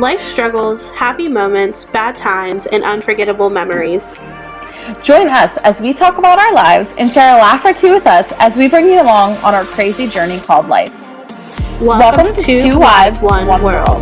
Life struggles, happy moments, bad times, and unforgettable memories. Join us as we talk about our lives and share a laugh or two with us as we bring you along on our crazy journey called life. Welcome to Two Wives, One World.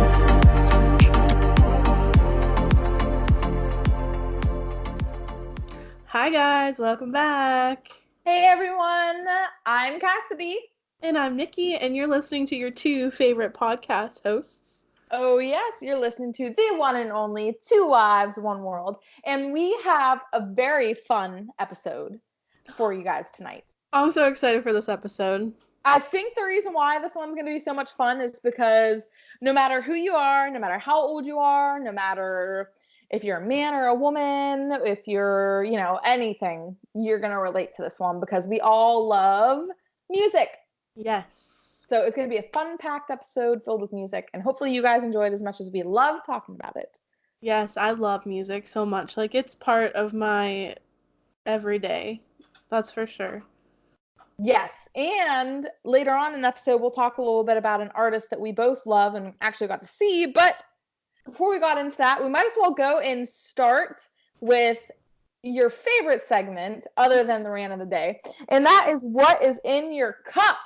Hi guys, welcome back. Hey everyone, I'm Cassidy. And I'm Nikki, and you're listening to your two favorite podcast hosts. Oh yes, you're listening to the one and only Two Wives, One World. And we have a very fun episode for you guys tonight. I'm so excited for this episode. I think the reason why this one's going to be so much fun is because no matter who you are, no matter how old you are, no matter if you're a man or a woman, if you're, anything, you're going to relate to this one because we all love music. Yes. So it's going to be a fun-packed episode filled with music, and hopefully you guys enjoy it as much as we love talking about it. Yes, I love music so much. Like, it's part of my everyday. That's for sure. Yes, and later on in the episode, we'll talk a little bit about an artist that we both love and actually got to see. But before we got into that, we might as well go and start with your favorite segment other than the rant of the day. And that is what is in your cup.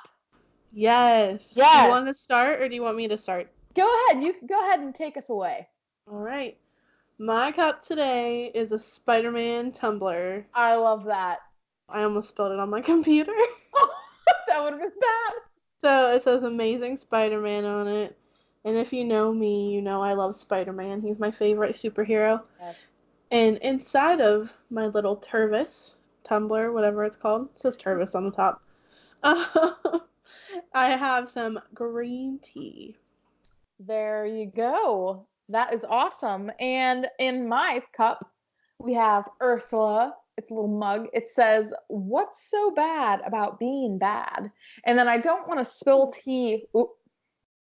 Yes. Do you want to start or do you want me to start? Go ahead. You can go ahead and take us away. All right. My cup today is a Spider-Man tumbler. I love that. I almost spilled it on my computer. That would have been bad. So it says Amazing Spider-Man on it. And if you know me, you know I love Spider-Man. He's my favorite superhero. Yes. And inside of my little Tervis tumbler, whatever it's called, it says Tervis on the top, I have some green tea. There you go. That is awesome. And in my cup, we have Ursula. It's a little mug. It says, "What's so bad about being bad?" And then I don't want to spill tea. Ooh.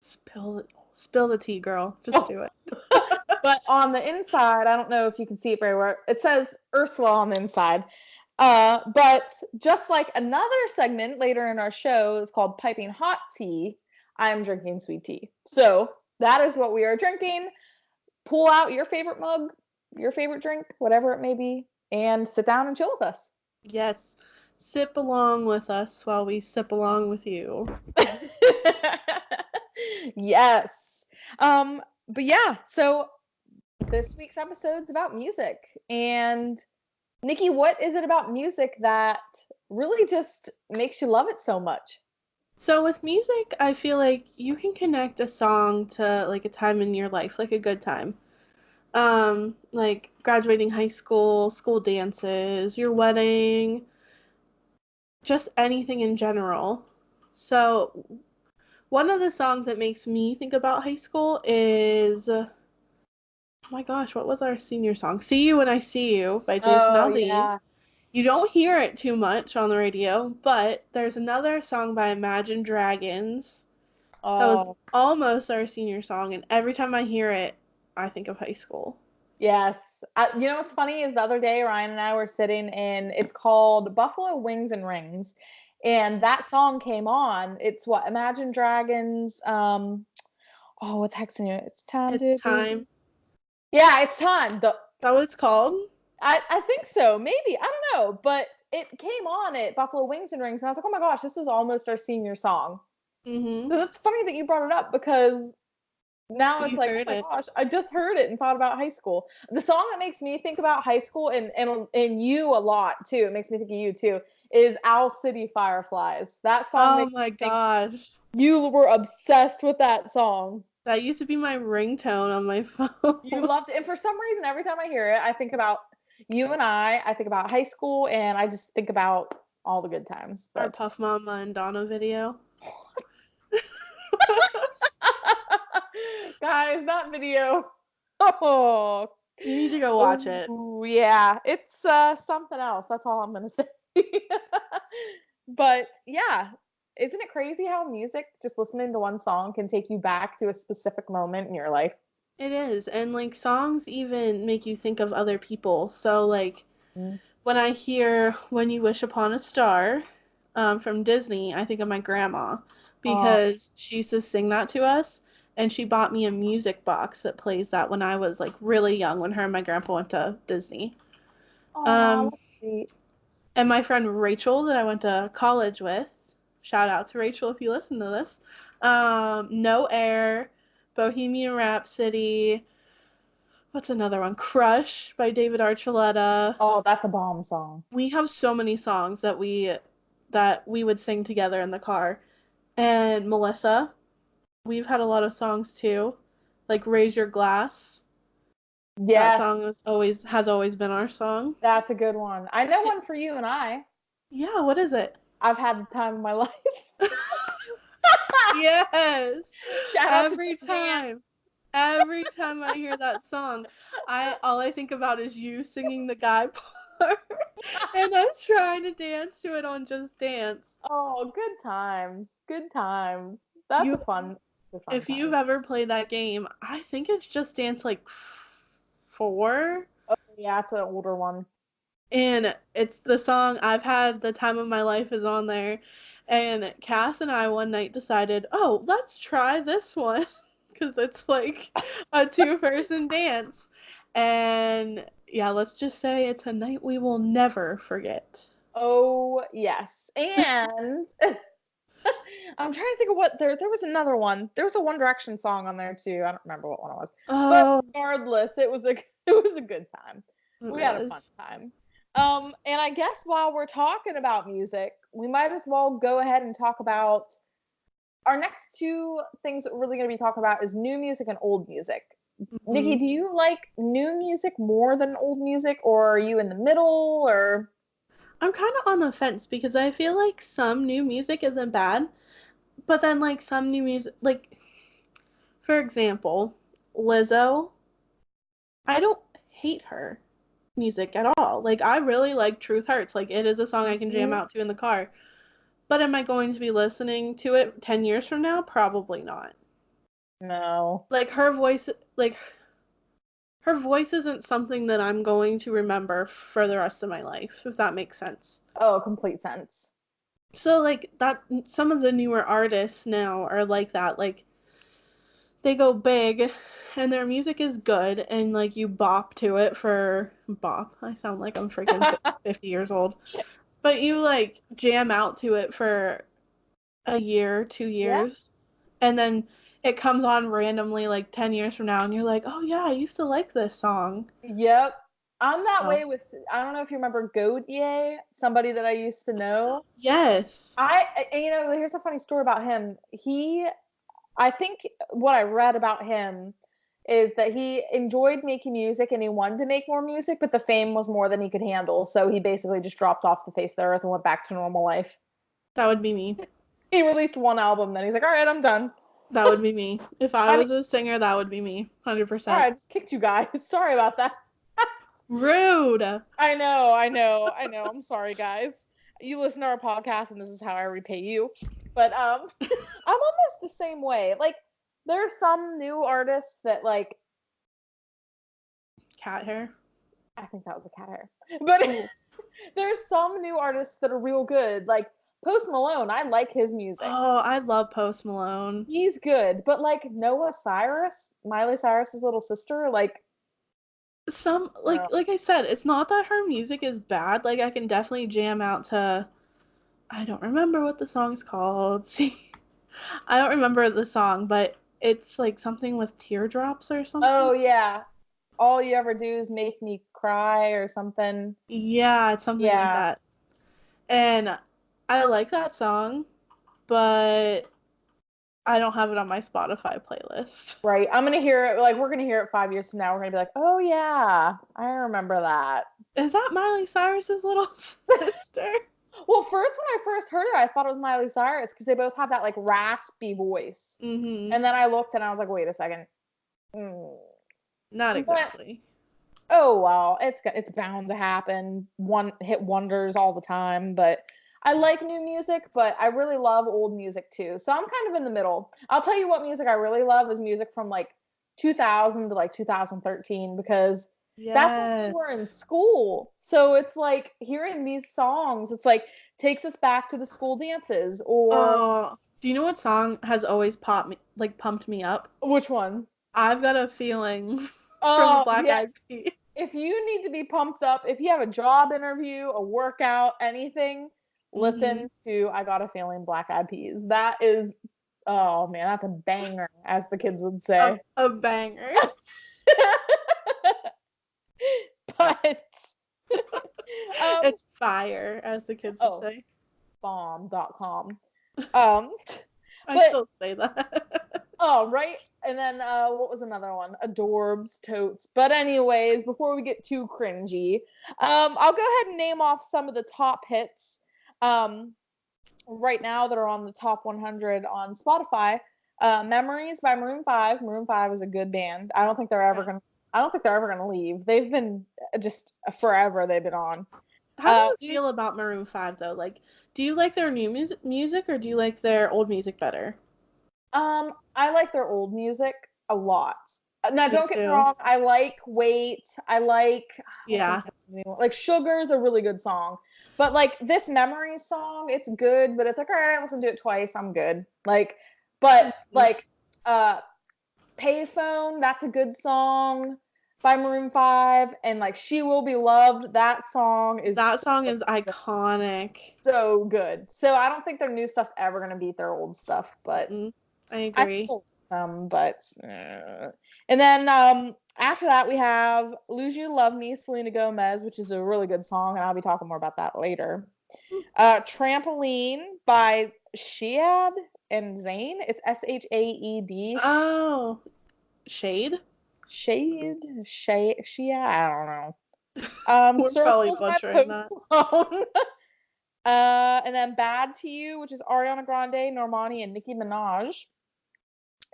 Spill the tea, girl. Just do it. But on the inside, I don't know if you can see it very well. It says Ursula on the inside. But just like another segment later in our show, it's called Piping Hot Tea, I'm drinking sweet tea. So that is what we are drinking. Pull out your favorite mug, your favorite drink, whatever it may be, and sit down and chill with us. Yes. Sip along with us while we sip along with you. Yes. But yeah, so this week's episode is about music. And Nikki, what is it about music that really just makes you love it so much? So with music, I feel like you can connect a song to like a time in your life, like a good time. Like graduating high school, school dances, your wedding, just anything in general. So one of the songs that makes me think about high school is, oh my gosh, what was our senior song? See You When I See You by Jason Aldean. Yeah. You don't hear it too much on the radio, but there's another song by Imagine Dragons. That was almost our senior song, and every time I hear it, I think of high school. Yes. You know what's funny is the other day, Ryan and I were sitting in, it's called Buffalo Wings and Rings, and that song came on. It's what, Imagine Dragons, what the heck's in it? It's time. Yeah, it's time. Is that what it's called? I think so. Maybe. I don't know. But it came on at Buffalo Wings and Rings, and I was like, oh my gosh, this was almost our senior song. Mm-hmm. So it's funny that you brought it up because now it's like, oh my gosh, I just heard it and thought about high school. The song that makes me think about high school and you a lot too, it makes me think of you too, is Owl City Fireflies. That song makes me think gosh. You were obsessed with that song. That used to be my ringtone on my phone. You loved it. And for some reason, every time I hear it, I think about you and I think about high school, and I just think about all the good times. Our Puff Mama and Donna video. Guys, that video. Oh, you need to go watch it. Yeah, it's something else. That's all I'm gonna say. But yeah, isn't it crazy how music, just listening to one song, can take you back to a specific moment in your life? It is, and like songs even make you think of other people. So like when I hear When You Wish Upon a Star from Disney, I think of my grandma because she used to sing that to us. and she bought me a music box that plays that when I was like really young, when her and my grandpa went to Disney. Oh, Um, that's sweet. and my friend Rachel that I went to college with, shout out to Rachel if you listen to this. No Air, Bohemian Rhapsody. What's another one? Crush by David Archuleta. Oh, that's a bomb song. We have so many songs that we would sing together in the car. And Melissa, we've had a lot of songs too, like Raise Your Glass. That Yes, song has always been our song. that's a good one. I know one for you and I. Yeah, what is it? I've had the time of my life. Yes. Shout out Every to Joanne. time. Every time I hear that song, all I think about is you singing the guy part. And us trying to dance to it on Just Dance. Oh, good times. Good times. That's You a fun If time. you've ever played that game, I think it's Just Dance like 4. Oh, yeah, it's an older one. And it's the song I've had the time of my life is on there. And Cass and I one night decided, oh, let's try this one. Because it's like a 2-person dance. And yeah, let's just say it's a night we will never forget. Oh, yes. And I'm trying to think of what there was another one. There was a One Direction song on there too. I don't remember what one it was. Oh, But regardless, it was a good time. it We had a fun was. time. And I guess while we're talking about music, we might as well go ahead and talk about our next two things that we're really going to be talking about is new music and old music. Nikki, do you like new music more than old music, or are you in the middle, or? I'm kind of on the fence because I feel like some new music isn't bad, but then like some new music, like for example, Lizzo, I don't hate her music at all. Like I really like Truth Hurts. Like it is a song I can jam out to in the car. But am I going to be listening to it 10 years from now? Probably not. No. Like her voice isn't something that I'm going to remember for the rest of my life, if that makes sense. Oh, complete sense. So like that some of the newer artists now are like that. Like they go big and their music is good and like you bop to it for bop. I sound like I'm freaking 50 years old. But you like jam out to it for a year, 2 Yeah. years, and then it comes on randomly like 10 years from now and you're like, "Oh yeah, I used to like this song." Yep. I'm that So, way with, I don't know if you remember Godier, somebody that I used to know. yes. Here's a funny story about him. I think what I read about him is that he enjoyed making music and he wanted to make more music, but the fame was more than he could handle. So he basically just dropped off the face of the earth and went back to normal life. That would be me. He released one album, then he's like, all right, I'm done. That would be me. If I was a singer, that would be me. 100%. Sorry, I just kicked you guys. Sorry about that. Rude. I know. I'm sorry, guys. You listen to our podcast, and this is how I repay you. But I'm almost the same way. Like, there's some new artists that like. Cat hair. I think that was a cat hair. But there's some new artists that are real good. Like Post Malone, I like his music. Oh, I love Post Malone. He's good. But like Noah Cyrus, Miley Cyrus's little sister, like. Like I said, it's not that her music is bad. Like I can definitely jam out to, I don't remember what the song's called. See, I don't remember the song, but it's like something with teardrops or something. Oh yeah, all you ever do is make me cry or something. Yeah, it's something like that. And I like that song, but I don't have it on my Spotify playlist. Right. I'm going to hear it, like, we're going to hear it 5 years from now. We're going to be like, oh, yeah, I remember that. Is that Miley Cyrus's little sister? Well, first, when I first heard it, I thought it was Miley Cyrus because they both have that, like, raspy voice. Mm-hmm. And then I looked and I was like, wait a second. Not exactly. Oh, well, it's bound to happen. One hit wonders all the time, but I like new music, but I really love old music too. So I'm kind of in the middle. I'll tell you what music I really love is music from like 2000 to like 2013 because that's when we were in school. So it's like hearing these songs, it's like takes us back to the school dances or Do you know what song has always pumped me up? Which one? I've Got a Feeling from Oh, Black yeah. Eyed Peas. If you need to be pumped up, if you have a job interview, a workout, anything, listen to I Got a Feeling Black Eyed Peas. That is, oh man, that's a banger, as the kids would say. A banger. But It's fire, as the kids would say. bomb.com. I but still say that. oh, right. And then what was another one? Adorbs, totes. But anyways, before we get too cringy, I'll go ahead and name off some of the top hits right now that are on the top 100 on Spotify. Memories by Maroon 5. Maroon 5 is a good band. I don't think they're ever gonna leave. They've been just forever. They've been on. How do you feel about Maroon 5 though? Like, do you like their new music or do you like their old music better? I like their old music a lot. Now, Me don't get me too. wrong. I like Wait. I like Yeah. like Sugar's a really good song. But like this Memories song, it's good, but it's like, all right, I listen to it twice, I'm good. Like, but like Payphone, that's a good song by Maroon 5, and like She Will Be Loved, that song is iconic. So good. So I don't think their new stuff's ever gonna beat their old stuff, but I agree. I still but and then after that we have Lose You Love Me, Selena Gomez, which is a really good song, and I'll be talking more about that later. Trampoline by Shaed and Zayn. It's Shaed. Oh, Shade? Shade? Shea? I don't know. We're probably butchering that. And then Bad to You, which is Ariana Grande, Normani, and Nicki Minaj.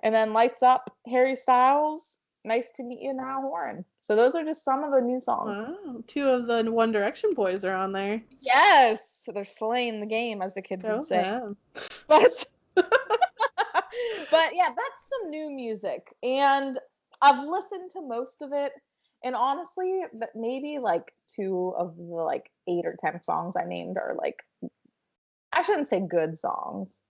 And then Lights Up, Harry Styles, Nice to Meet You, Niall Horan. So those are just some of the new songs. Wow, 2 of the One Direction boys are on there. Yes, so they're slaying the game, as the kids would say. Yeah. But yeah, that's some new music, and I've listened to most of it. And honestly, that maybe like 2 of the like 8 or 10 songs I named are like, I shouldn't say good songs,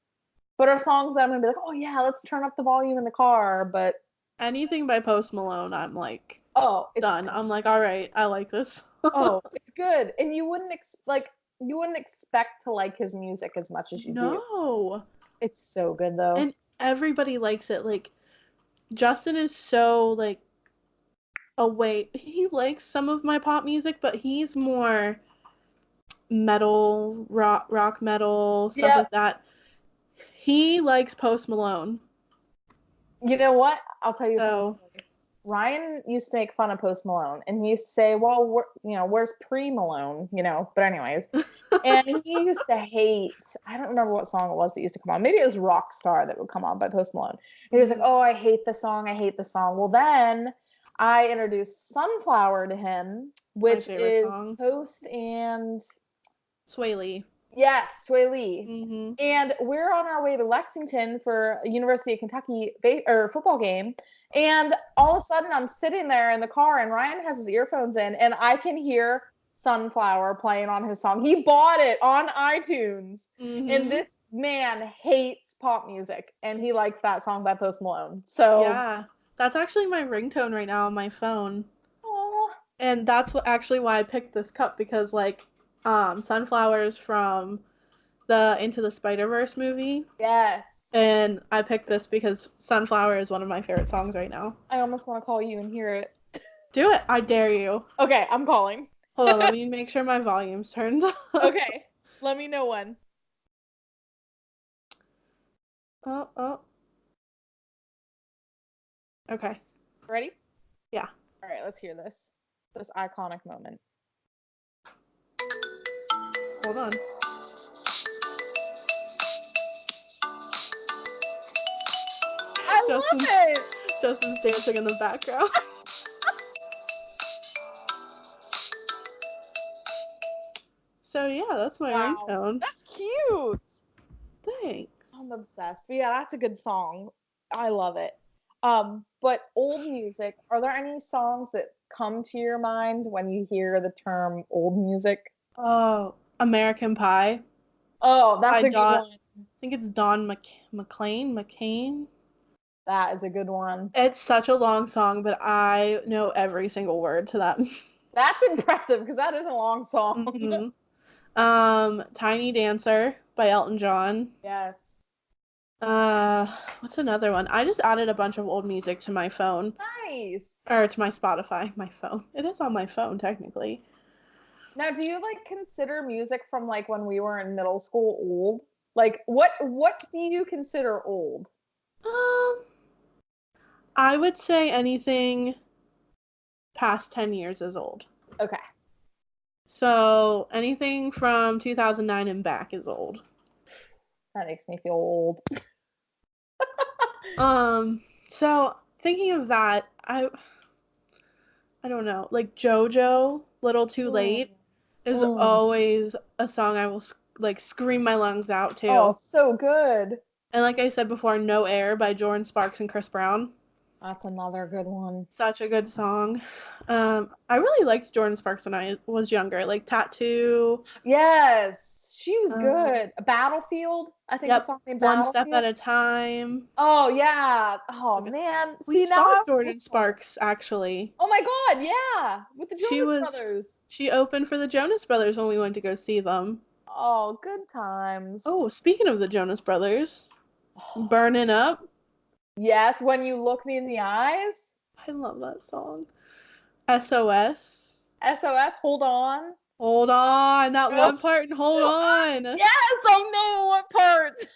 but are songs that I'm gonna be like, oh yeah, let's turn up the volume in the car. But anything by Post Malone, I'm like, it's done. I'm like, all right, I like this. It's good, and you wouldn't expect to like his music as much as you do. No. It's so good though. And everybody likes it. Like, Justin is so like away. He likes some of my pop music, but he's more metal, rock metal, stuff like that. He likes Post Malone. You know what? I'll tell you. So, Ryan used to make fun of Post Malone, and he used to say, well, where's pre-Malone, But anyways, and he used to hate, I don't remember what song it was that used to come on. Maybe it was Rockstar that would come on by Post Malone. He was like, oh, I hate the song. Well, then I introduced Sunflower to him, which is song. Post and Swae Lee. Yes, Swae Lee. And we're on our way to Lexington for a University of Kentucky football game. And all of a sudden, I'm sitting there in the car, and Ryan has his earphones in, and I can hear Sunflower playing on his song. He bought it on iTunes. And this man hates pop music, and he likes that song by Post Malone. So yeah, that's actually my ringtone right now on my phone. Aww. And that's why I picked this cup, because like Sunflowers from the Into the Spider-Verse movie. Yes. And I picked this because Sunflower is one of my favorite songs right now. I almost want to call you and hear it. Do it. I dare you. Okay, I'm calling. Hold on, let me make sure my volume's turned up. Okay, let me know when. Oh. Okay. Ready? Yeah. All right, let's hear this iconic moment. Hold on. I love it! Justin's dancing in the background. So yeah, that's my ringtone. That's cute! Thanks. I'm obsessed. But yeah, that's a good song. I love it. But old music, are there any songs that come to your mind when you hear the term old music? Oh, American Pie. Oh, that's a good one. think it's Don McCain. That is a good one. It's such a long song, but I know every single word to that. That's impressive because that is a long song. Tiny Dancer by Elton John. Yes. What's another one? I just added a bunch of old music to my phone. Nice. Or to my Spotify, my phone. It is on my phone, technically. Now, do you like consider music from like when we were in middle school old? Like, what do you consider old? I would say anything past 10 years is old. Okay. So anything from 2009 and back is old. That makes me feel old. So thinking of that, I don't know, like JoJo, Little Too Late is always a song I will like scream my lungs out to. Oh, so good. And like I said before, No Air by Jordan Sparks and Chris Brown. That's another good one. Such a good song. I really liked Jordan Sparks when I was younger, like Tattoo. Yes, she was good. Battlefield, I think Yep. the song named One Battlefield. Step at a Time. Oh yeah. Oh man. We saw Jordan Sparks actually. Oh my God, yeah, with the Jonas Brothers. She opened for the Jonas Brothers when we went to go see them. Oh, good times. Oh, speaking of the Jonas Brothers, Burning Up. Yes, When You Look Me in the Eyes. I love that song. SOS. SOS, Hold On. Hold on, that one part and Hold On. Yes, I know what part.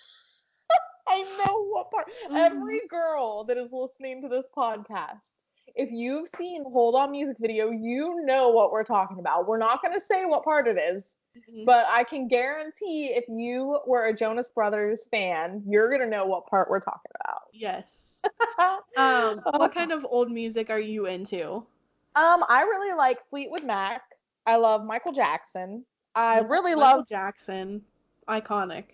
I know what part. Every girl that is listening to this podcast, if you've seen Hold On music video, you know what we're talking about. We're not going to say what part it is, but I can guarantee if you were a Jonas Brothers fan, you're going to know what part we're talking about. Yes. What kind of old music are you into? I really like Fleetwood Mac. I love Michael Jackson. I really Michael love Jackson. Iconic.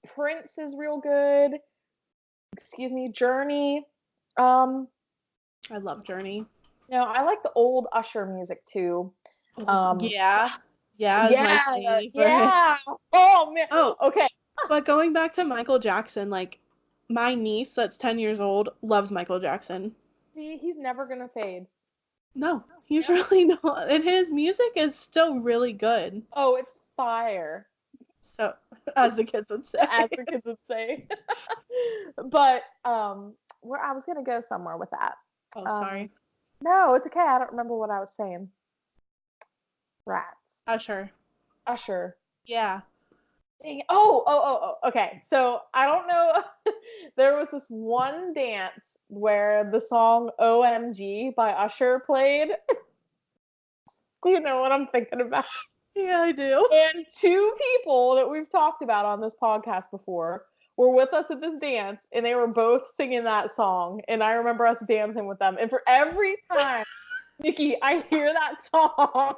Prince is real good. Excuse me, Journey. I love Journey. No, I like the old Usher music too. Yeah. Yeah. Oh man. Oh, okay. But going back to Michael Jackson, like my niece that's 10 years old loves Michael Jackson. See, he's never gonna fade. No, he's really not. And his music is still really good. Oh, it's fire. So, as the kids would say. But where I was gonna go somewhere with that. Oh, sorry. No, it's okay. I don't remember what I was saying. Rats. Usher. Yeah. Oh. Okay. So I don't know. There was this one dance where the song OMG by Usher played. Do you know what I'm thinking about? Yeah, I do. And two people that we've talked about on this podcast before were with us at this dance, and they were both singing that song. And I remember us dancing with them. And for every time, Nikki, I hear that song,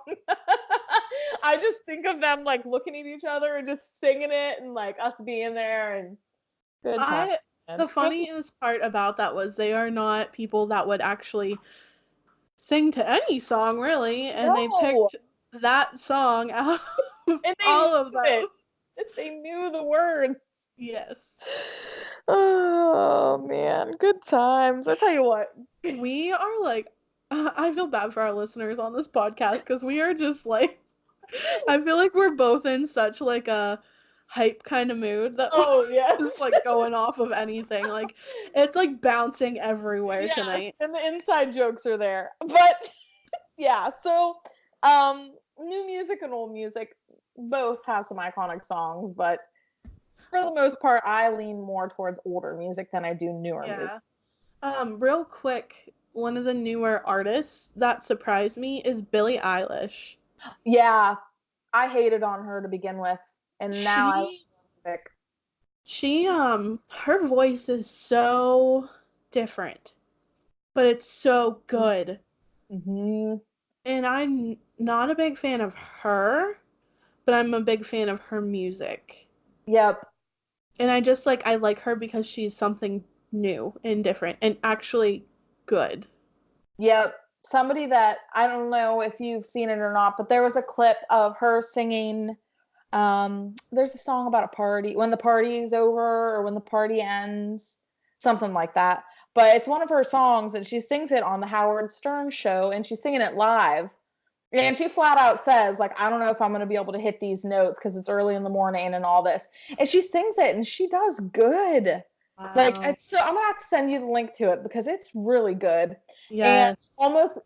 I just think of them like looking at each other and just singing it, and like us being there. And good time. The funniest part about that was they are not people that would actually sing to any song, really, and they picked that song out of all of them. They knew the words. Yes. Oh, man. Good times. I tell you what. We are like, I feel bad for our listeners on this podcast because we are just like, I feel like we're both in such like a hype kind of mood that it's like going off of anything. Like it's like bouncing everywhere tonight. And the inside jokes are there. But yeah, so new music and old music both have some iconic songs, but for the most part I lean more towards older music than I do newer music. Real quick, one of the newer artists that surprised me is Billie Eilish. Yeah, I hated on her to begin with. And now her voice is so different, but it's so good. Mm-hmm. And I'm not a big fan of her, but I'm a big fan of her music. Yep. And I just I like her because she's something new and different and actually good. Yep. Somebody that, I don't know if you've seen it or not, but there was a clip of her singing There's a song about a party, when the party is over or when the party ends, something like that. But it's one of her songs, and she sings it on the Howard Stern show, and she's singing it live. And she flat out says, like, I don't know if I'm going to be able to hit these notes because it's early in the morning and all this. And she sings it, and she does good. Like, Wow. it's so I'm gonna have to send you the link to it because it's really good, and Yes. almost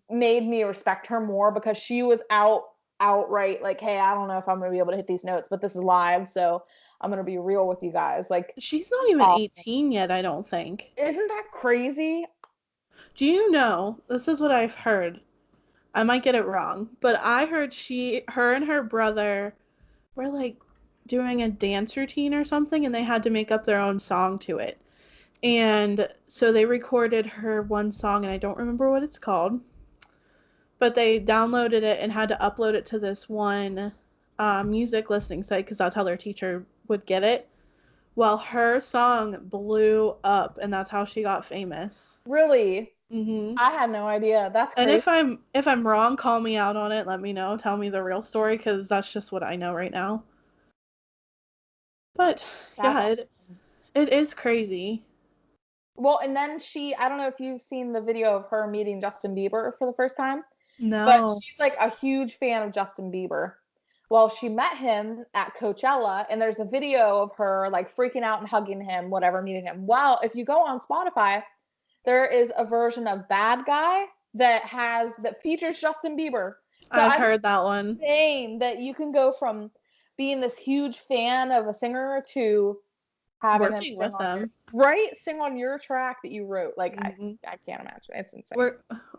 made me respect her more because she was outright like, hey, I don't know if I'm gonna be able to hit these notes, but this is live, so I'm gonna be real with you guys. Like, She's not even oh, 18 yet, I don't think. isn't that crazy? Do you know? This is what I've heard. I might get it wrong, but I heard her and her brother were like doing a dance routine or something, and they had to make up their own song to it. And so they recorded her one song, and I don't remember what it's called, but they downloaded it and had to upload it to this one music listening site because that's how their teacher would get it. Well, her song blew up, and that's how she got famous. Really? Mhm. I had no idea. That's And crazy. if I'm wrong, call me out on it. Let me know. Tell me the real story because that's just what I know right now. But That's yeah, it awesome. it is crazy. Well, and then I don't know if you've seen the video of her meeting Justin Bieber for the first time. But No, she's like a huge fan of Justin Bieber. Well, she met him at Coachella, and there's a video of her like freaking out and hugging him, whatever, meeting him. Well, if you go on Spotify, there is a version of Bad Guy that features Justin Bieber. So I've I think heard that it's one. insane that you can go from being this huge fan of a singer to having him Working with them. sing on your track that you wrote. Like Hmm. I can't imagine. It's insane. We're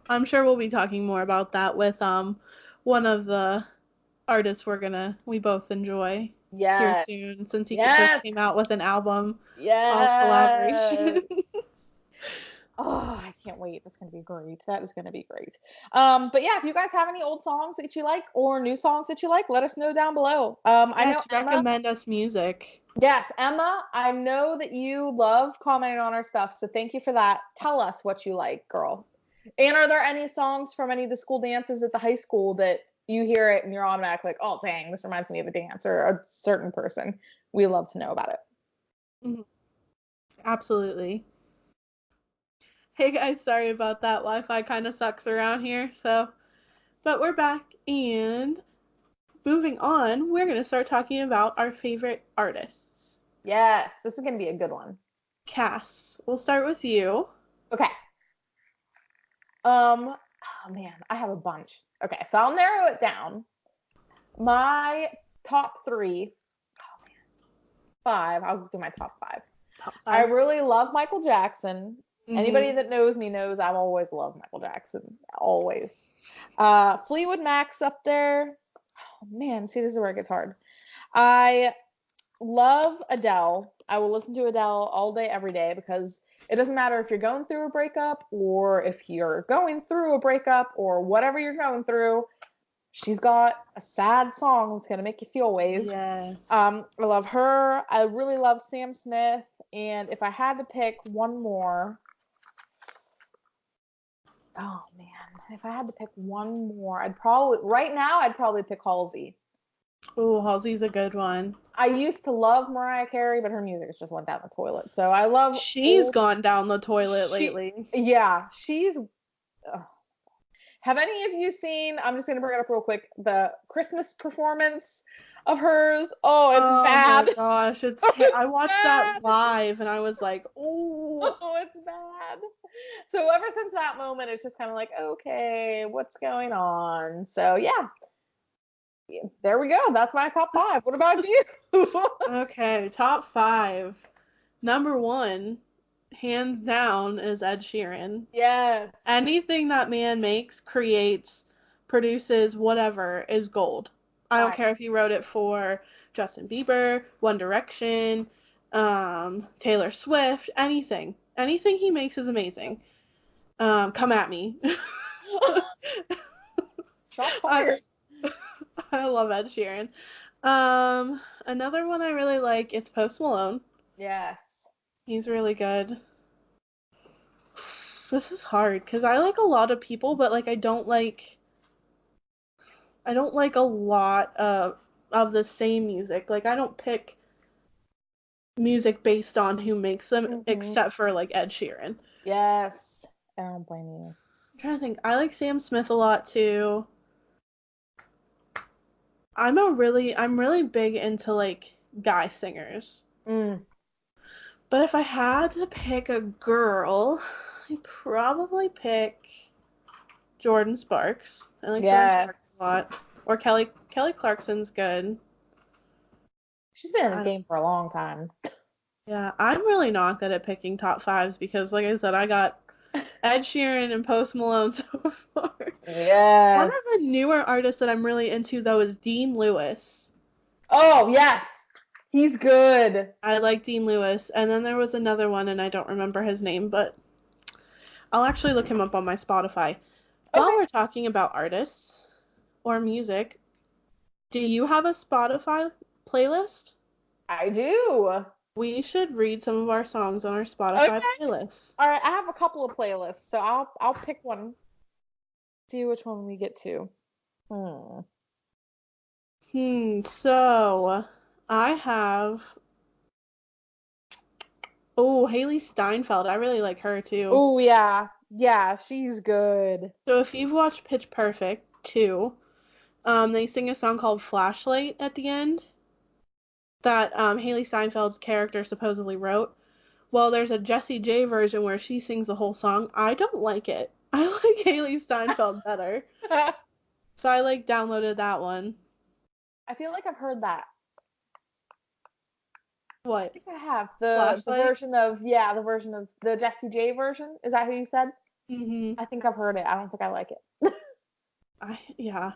I'm sure we'll be talking more about that with one of the artists we both enjoy here Yes. soon since he just Yes. came out with an album Yes. collaboration. Oh, I can't wait. That's gonna be great. That is gonna be great. But yeah, if you guys have any old songs that you like or new songs that you like, let us know down below. I know Yes, Emma. recommend us music. Yes, Emma, I know that you love commenting on our stuff, so thank you for that. Tell us what you like, girl. And are there any songs from any of the school dances at the high school that you hear it and you're automatically like, oh dang, this reminds me of a dance or a certain person? We love to know about it. Mhm. Absolutely. Hey guys, sorry about that. Wi-Fi kind of sucks around here, but we're back and moving on, we're going to start talking about our favorite artists. Yes, this is gonna be a good one. Cass, we'll start with you. Okay. Oh man, I have a bunch. Okay, so I'll narrow it down. My top three, oh man, five. I'll do my top five. Top I 5. really love Michael Jackson. Anybody Mhm. that knows me knows I've always loved Michael Jackson. Always. Fleetwood Mac's up there. Oh man, see, this is where it gets hard. I love Adele. I will listen to Adele all day, every day because it doesn't matter if you're going through a breakup or if you're going through a breakup or whatever you're going through. She's got a sad song that's gonna make you feel ways. Yes. I love her. I really love Sam Smith. And if I had to pick one more, oh man, if I had to pick one more, I'd probably pick Halsey. Ooh, Halsey's a good one. I used to love Mariah Carey, but her music just went down the toilet. So I love She's old. gone down the toilet She, lately. yeah, she's. Have any of you seen? I'm just gonna bring it up real quick. The Christmas performance of hers. Oh, it's Oh my bad. gosh, Oh, it's I watched that bad. live and I was like, "Oh, Oh, it's bad. So ever since that moment, it's just kind of like, okay, what's going on? So yeah, there we go. That's my top five. What about you? okay, top 5. Number 1, hands down, is Ed Sheeran. Yes. Anything that man makes, creates, produces, whatever, is gold. I don't I care if he wrote it for Justin Bieber, One Direction, Taylor Swift, anything. Anything he makes is amazing. Come at me. shots I fired. I love Ed Sheeran. Another one I really like is Post Malone. Yes. He's really good. This is hard because I like a lot of people, but like I don't like a lot of. of the same music. Like, I don't pick music based on who makes them, except for like Ed Sheeran. Yes. I don't blame you. I'm trying to think. I like Sam Smith a lot too. I'm really big into like guy singers. Mm. But if I had to pick a girl, I'd probably pick Jordan Sparks. I like Jordan Yes. Sparks a lot. Or Kelly Clarkson's good. She's been in the game for a long time. Yeah, I'm really not good at picking top fives because, like I said, I got Ed Sheeran and Post Malone so far. Yes. One of the newer artists that I'm really into, though, is Dean Lewis. Oh, yes. He's good. I like Dean Lewis. And then there was another one, and I don't remember his name, but I'll actually look him up on my Spotify. Okay. While we're talking about artists or music, do you have a Spotify playlist? I do. We should read some of our songs on our Spotify playlist. All right, I have a couple of playlists, so I'll pick one. See which one we get to. So I have Hailee Steinfeld. I really like her too. Oh yeah. Yeah, she's good. So if you've watched Pitch Perfect 2, they sing a song called Flashlight at the end that Hailee Steinfeld's character supposedly wrote. Well, there's a Jessie J version where she sings the whole song. I don't like it. I like Hailee Steinfeld better. So I downloaded that one. I feel like I've heard that. What? I think I have the version of the Jessie J version. Is that who you said? Mm-hmm. I think I've heard it. I don't think I like it. Yeah.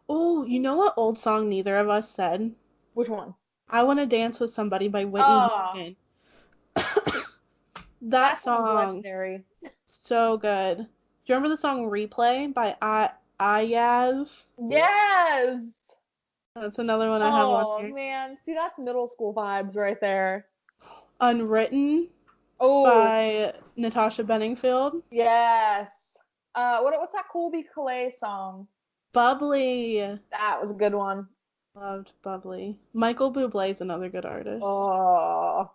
Oh, you know what old song neither of us said? Which one? I Want to Dance with Somebody by Whitney Houston. That song, legendary. So good. Do you remember the song Replay by Ayaz? Yes! That's another one I have on here. Oh, man. See, that's middle school vibes right there. Unwritten by Natasha Bedingfield. Yes. What's that Colby Calais song? Bubbly. That was a good one. Loved Bubbly. Michael Bublé is another good artist. Oh.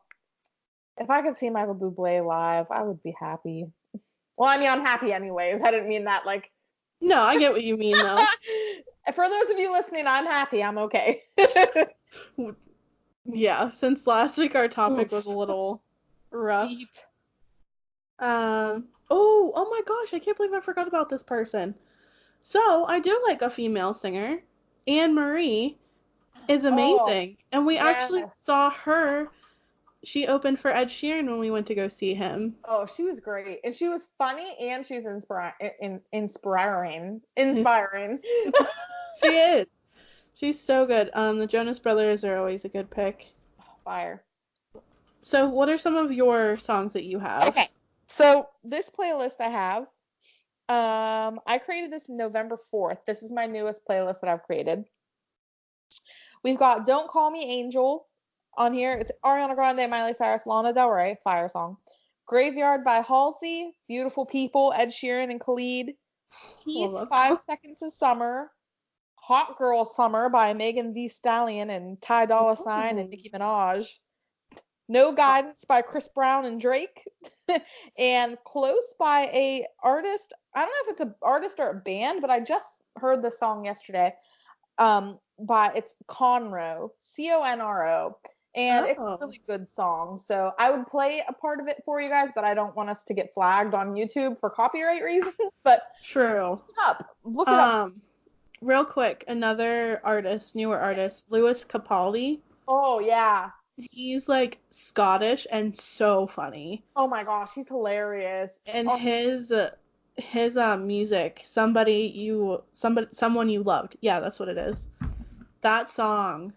If I could see Michael Bublé live, I would be happy. Well, I mean, I'm happy anyways. I didn't mean that like... No, I get what you mean, though. For those of you listening, I'm happy. I'm okay. Yeah, since last week our topic was a little rough. Deep. Oh my gosh, I can't believe I forgot about this person. So, I do like a female singer. Anne Marie is amazing. And we actually saw her. She opened for Ed Sheeran when we went to go see him. Oh, she was great. And she was funny and she was inspiring. She is. She's so good. The Jonas Brothers are always a good pick. Fire. So what are some of your songs that you have? Okay. So this playlist I have, I created this November 4th. This is my newest playlist that I've created. We've got Don't Call Me Angel on here. It's Ariana Grande, Miley Cyrus, Lana Del Rey, fire song. Graveyard by Halsey, Beautiful People, Ed Sheeran and Khalid. Teeth, 5 Seconds of Summer. Hot Girl Summer by Megan Thee Stallion and Ty Dolla $ign and Nicki Minaj. No Guidance by Chris Brown and Drake. And Close by a artist. I don't know if it's an artist or a band, but I just heard the song yesterday. It's Conro, Conro. And it's a really good song. So I would play a part of it for you guys, but I don't want us to get flagged on YouTube for copyright reasons. But true. Look it up. Real quick, another artist, newer artist, Lewis Capaldi. Oh yeah. He's like Scottish and so funny. Oh my gosh, he's hilarious. And his music, someone you loved. Yeah, that's what it is. That song.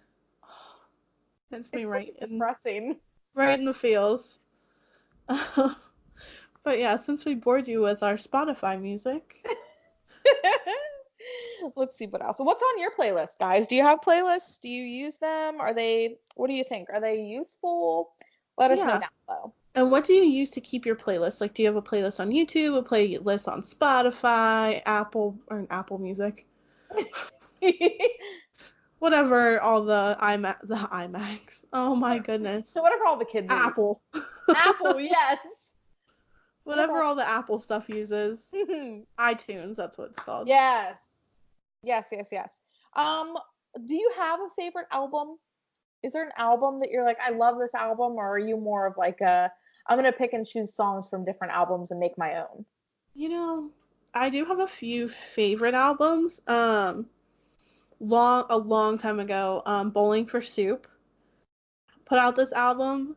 It's me right depressing. Right in the feels. But yeah, since we bored you with our Spotify music. Let's see what else. So what's on your playlist, guys? Do you have playlists? Do you use them? What do you think? Are they useful? Let us know down below. And what do you use to keep your playlist? Like, do you have a playlist on YouTube, a playlist on Spotify, Apple Music? whatever all the iMacs. Oh my goodness. So whatever all the kids use. Apple. Apple, yes. Whatever all the Apple stuff uses. iTunes, that's what it's called. Yes. Yes. Do you have a favorite album? Is there an album that you're like, I love this album, or are you more of like I'm gonna pick and choose songs from different albums and make my own? You know, I do have a few favorite albums. A long time ago, Bowling for Soup put out this album,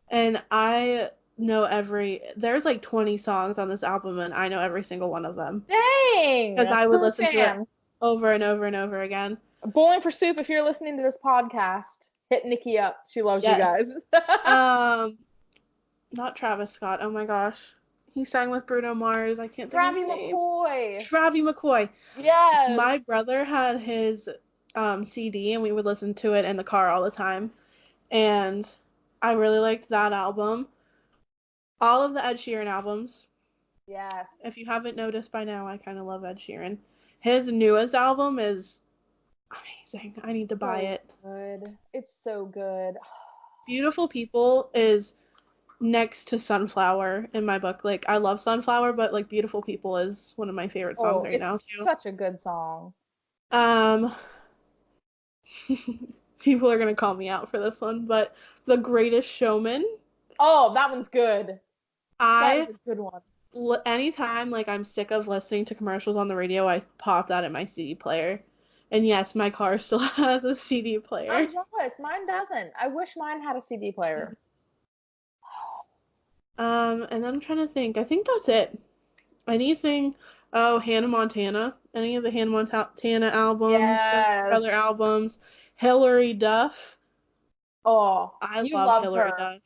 and I know there's like 20 songs on this album, and I know every single one of them. Dang! Because I would listen to it over and over and over again. Bowling for Soup, if you're listening to this podcast, hit Nikki up. She loves you guys. Not Travis Scott. Oh my gosh. He sang with Bruno Mars. I can't think of his name. Travie McCoy. Yes. My brother had his CD, and we would listen to it in the car all the time. And I really liked that album. All of the Ed Sheeran albums. Yes. If you haven't noticed by now, I kind of love Ed Sheeran. His newest album is amazing. I need to buy it. Good. It's so good. Beautiful People is next to Sunflower in my book. Like, I love Sunflower, but like Beautiful People is one of my favorite songs right now too. It's such a good song. People are gonna call me out for this one, but The Greatest Showman. Oh, that one's good. That is a good one. Anytime like I'm sick of listening to commercials on the radio, I pop that in my CD player. And yes, my car still has a CD player. I'm jealous. Mine doesn't. I wish mine had a CD player. And then I'm trying to think. I think that's it. Anything? Oh, Hannah Montana. Any of the Hannah Montana albums? Yes. Other albums. Hilary Duff. Oh, I love Hilary Duff.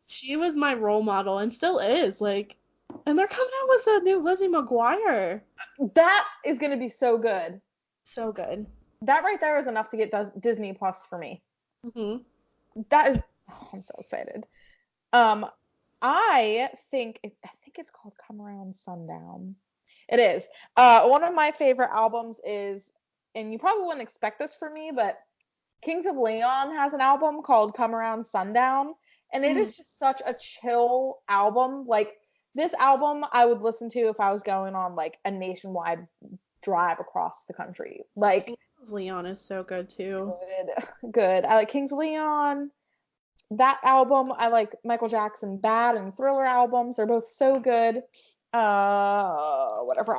She was my role model and still is. Like, and they're coming out with a new Lizzie McGuire. That is gonna be so good. So good. That right there is enough to get Disney Plus for me. Mhm. That is. Oh, I'm so excited. I think it's called Come Around Sundown. It is. One of my favorite albums is, and you probably wouldn't expect this from me, but Kings of Leon has an album called Come Around Sundown, and it is just such a chill album. Like, this album I would listen to if I was going on like a nationwide drive across the country. Like, Kings of Leon is so good too. Good. I like Kings of Leon. That album, I like Michael Jackson Bad and Thriller albums. They're both so good. Whatever.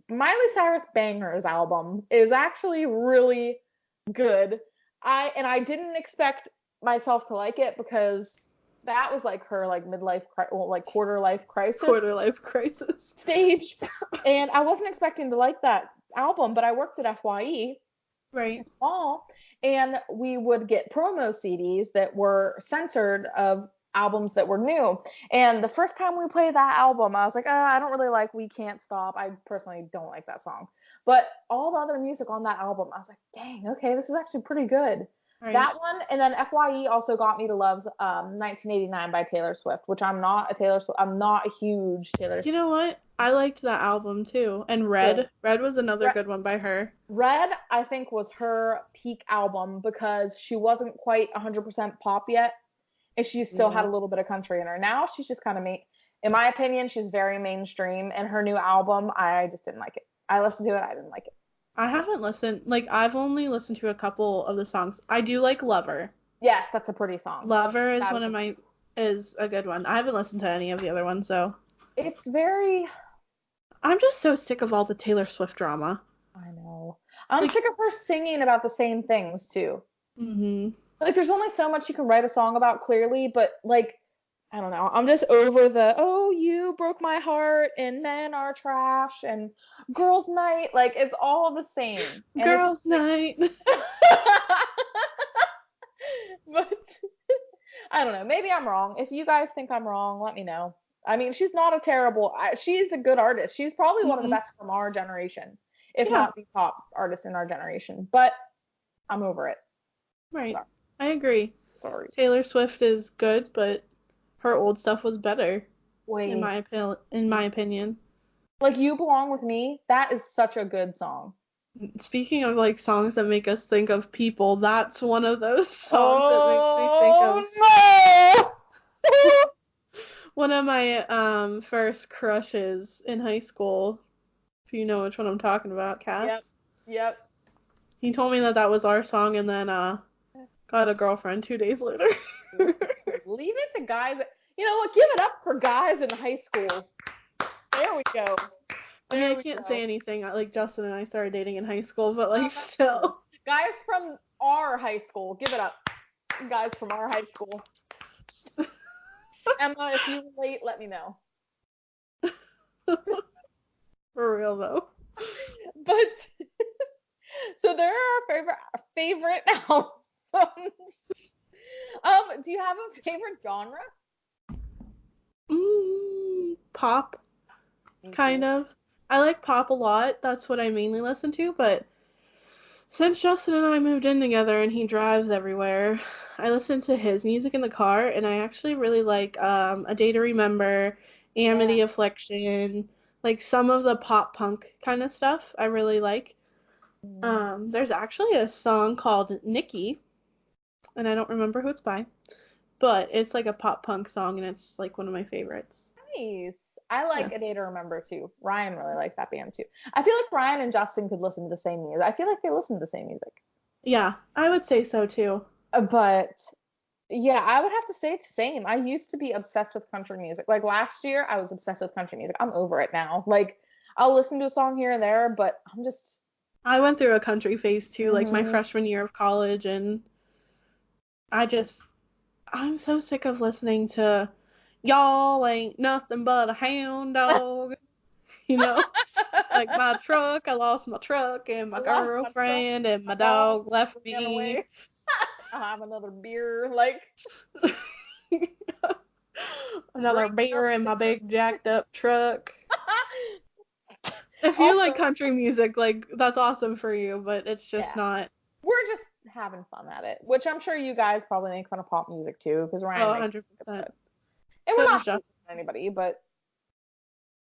Miley Cyrus Bangers album is actually really good. I didn't expect myself to like it because that was like her like quarter life crisis stage, and I wasn't expecting to like that album. But I worked at FYE. Right. And we would get promo CDs that were censored of albums that were new. And the first time we played that album, I was like, I don't really like We Can't Stop. I personally don't like that song. But all the other music on that album, I was like, dang, okay, this is actually pretty good. Right. That one, and then FYE also got me to love 1989 by Taylor Swift, which I'm not a huge Taylor Swift. You know what? I liked that album too. And Red. Good. Red was another good one by her. Red, I think, was her peak album because she wasn't quite 100% pop yet, and she still had a little bit of country in her. Now she's just kind of in my opinion, she's very mainstream, and her new album, I just didn't like it. I listened to it, I didn't like it. I haven't listened, like, I've only listened to a couple of the songs. I do like Lover. Yes, that's a pretty song. Lover is a good one. I haven't listened to any of the other ones, though. It's very... I'm just so sick of all the Taylor Swift drama. I know. I'm sick of her singing about the same things, too. Mm-hmm. Like, there's only so much you can write a song about, clearly, but, like, I don't know. I'm just over oh, you broke my heart, and men are trash, and girls' night. Like, it's all the same. Girls' night. But, I don't know. Maybe I'm wrong. If you guys think I'm wrong, let me know. I mean, she's not she's a good artist. She's probably one of the best from our generation, if not the top artist in our generation. But I'm over it. Right. Sorry. I agree. Sorry. Taylor Swift is good, but her old stuff was better. In my opinion. Like, You Belong With Me, that is such a good song. Speaking of like songs that make us think of people, that's one of those songs that makes me think Oh of no! one of my first crushes in high school. If you know which one I'm talking about, Yep, Cass. yep. He told me that that was our song, and then got a girlfriend 2 days later. Leave it to guys. You know what? Give it up for guys in high school. There we go. I mean, There I we can't go. say anything. Like Justin and I started dating in high school, but Oh, like that's true. still. Guys from our high school, give it up. Guys from our high school. Emma, if you relate, let me know. For real though. But so there are our favorite albums. Do you have a favorite genre? Pop, Me kind too. of. I like pop a lot. That's what I mainly listen to, but since Justin and I moved in together and he drives everywhere, I listen to his music in the car, and I actually really like A Day to Remember, Yeah. Amity Affliction, like some of the pop punk kind of stuff I really like. Mm. There's actually a song called Nikki, and I don't remember who it's by, but it's like a pop punk song, and it's like one of my favorites. Nice. I Yeah. like A Day to Remember too. Ryan really likes that band too. I feel like Ryan and Justin could listen to the same music. I feel like they listen to the same music. Yeah, I would say so too. But yeah, I would have to say the same. I used to be obsessed with country music. Like last year, I was obsessed with country music. I'm over it now. Like I'll listen to a song here and there, but I'm just I went through a country phase too, like my hmm freshman year of college, and I just I'm so sick of listening to y'all ain't nothing but a hound dog. You know? Like my truck, I lost my truck, and I my lost my truck, girlfriend, and my my dog dog left ran me. away. I'll have another beer. Like Another break up beer in the my big jacked up truck. If you like Also, country music, like that's awesome for you, but it's just yeah, not. we're just having fun at it, which I'm sure you guys probably make fun of pop music too, because Ryan Oh, makes fun of 100%. it. And we're So does not Justin. shaming anybody, but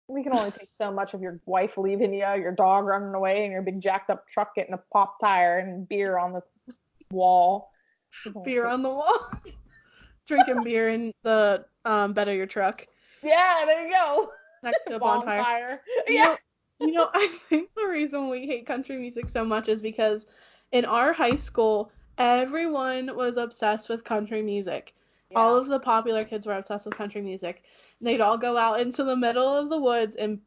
we can only take so much of your wife leaving you, your dog running away, and your big jacked up truck getting a pop tire and beer on the wall. We can only Beer take. on the wall. Drinking beer in the bed of your truck Yeah, there you go. next to a bonfire. Bonfire. You Yeah. know, I think the reason we hate country music so much is because in our high school, everyone was obsessed with country music. All Yeah. of the popular kids were obsessed with country music. They'd all go out into the middle of the woods and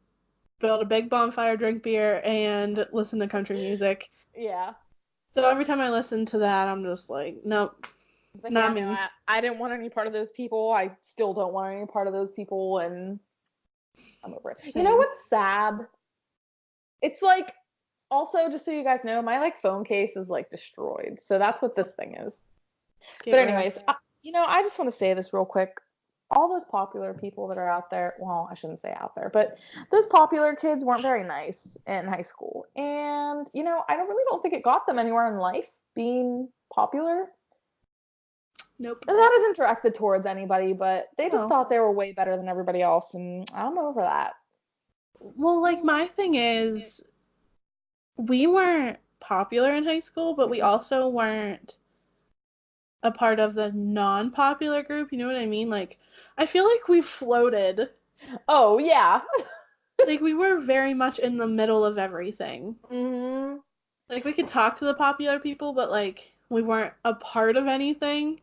build a big bonfire, drink beer, and listen to country music. Yeah. So every time I listen to that, I'm just like, nope, It's like, yeah, not no, me. I didn't want any part of those people. I still don't want any part of those people, and I'm over it. You know Same. what's sad? It's like also just so you guys know, my like phone case is like destroyed. So that's what this thing is. Get But rid of anyways, that. I just want to say this real quick. All those popular people that are out there, well, I shouldn't say out there, but those popular kids weren't very nice in high school. And, I really don't think it got them anywhere in life being popular. Nope. And that isn't directed towards anybody, but they just No. thought they were way better than everybody else, and I'm over that. Well, like my thing is, we weren't popular in high school, but we also weren't a part of the non-popular group. You know what I mean? Like, I feel like we floated. Oh, yeah. Like, we were very much in the middle of everything. hmm Like, we could talk to the popular people, but like, we weren't a part of anything.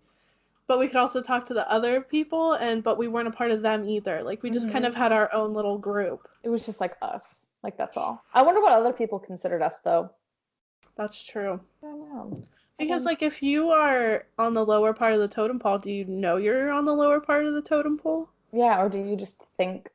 But we could also talk to the other people, but we weren't a part of them either. Like, we just kind hmm of had our own little group. It was just like us. Like, that's all. I wonder what other people considered us, though. That's true. I don't know. I Because, wonder. like, if you are on the lower part of the totem pole, do you know you're on the lower part of the totem pole? Yeah, or do you just think,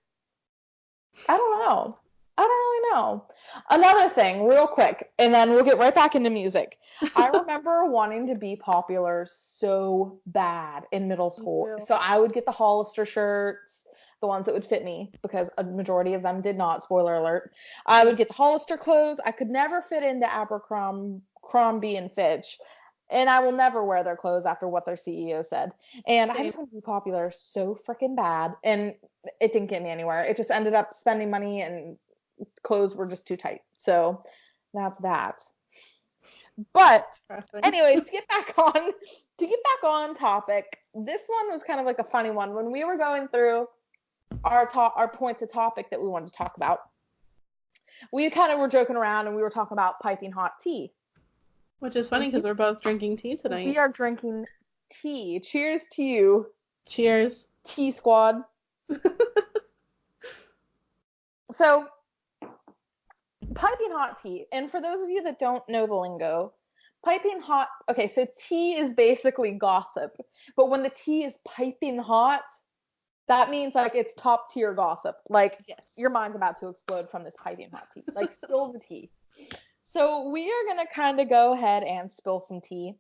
I don't know. I don't really know. Another thing, real quick, and then we'll get right back into music. I remember wanting to be popular so bad in middle Me school. too. So I would get the Hollister shirts, the ones that would fit me, because a majority of them did not, spoiler alert. I would Same. get the Hollister clothes. I could never fit into Abercrombie and Fitch. And I will never wear their clothes after what their CEO said. And I Same. just want to be popular so freaking bad. And it didn't get me anywhere. It just ended up spending money and clothes were just too tight. So That's that. But Depressing. anyways, to get back on topic, this one was kind of like a funny one. When we were going through our points of topic that we wanted to talk about, we kind of were joking around and we were talking about piping hot tea. Which is funny because we're both drinking tea tonight. We are drinking tea. Cheers to you. Cheers. Tea squad. So, piping hot tea. And for those of you that don't know the lingo, okay, so tea is basically gossip. But when the tea is piping hot, that means like it's top tier gossip. Like Yes. Your mind's about to explode from this piping hot tea. Like spill the tea. So we are going to kind of go ahead and spill some tea.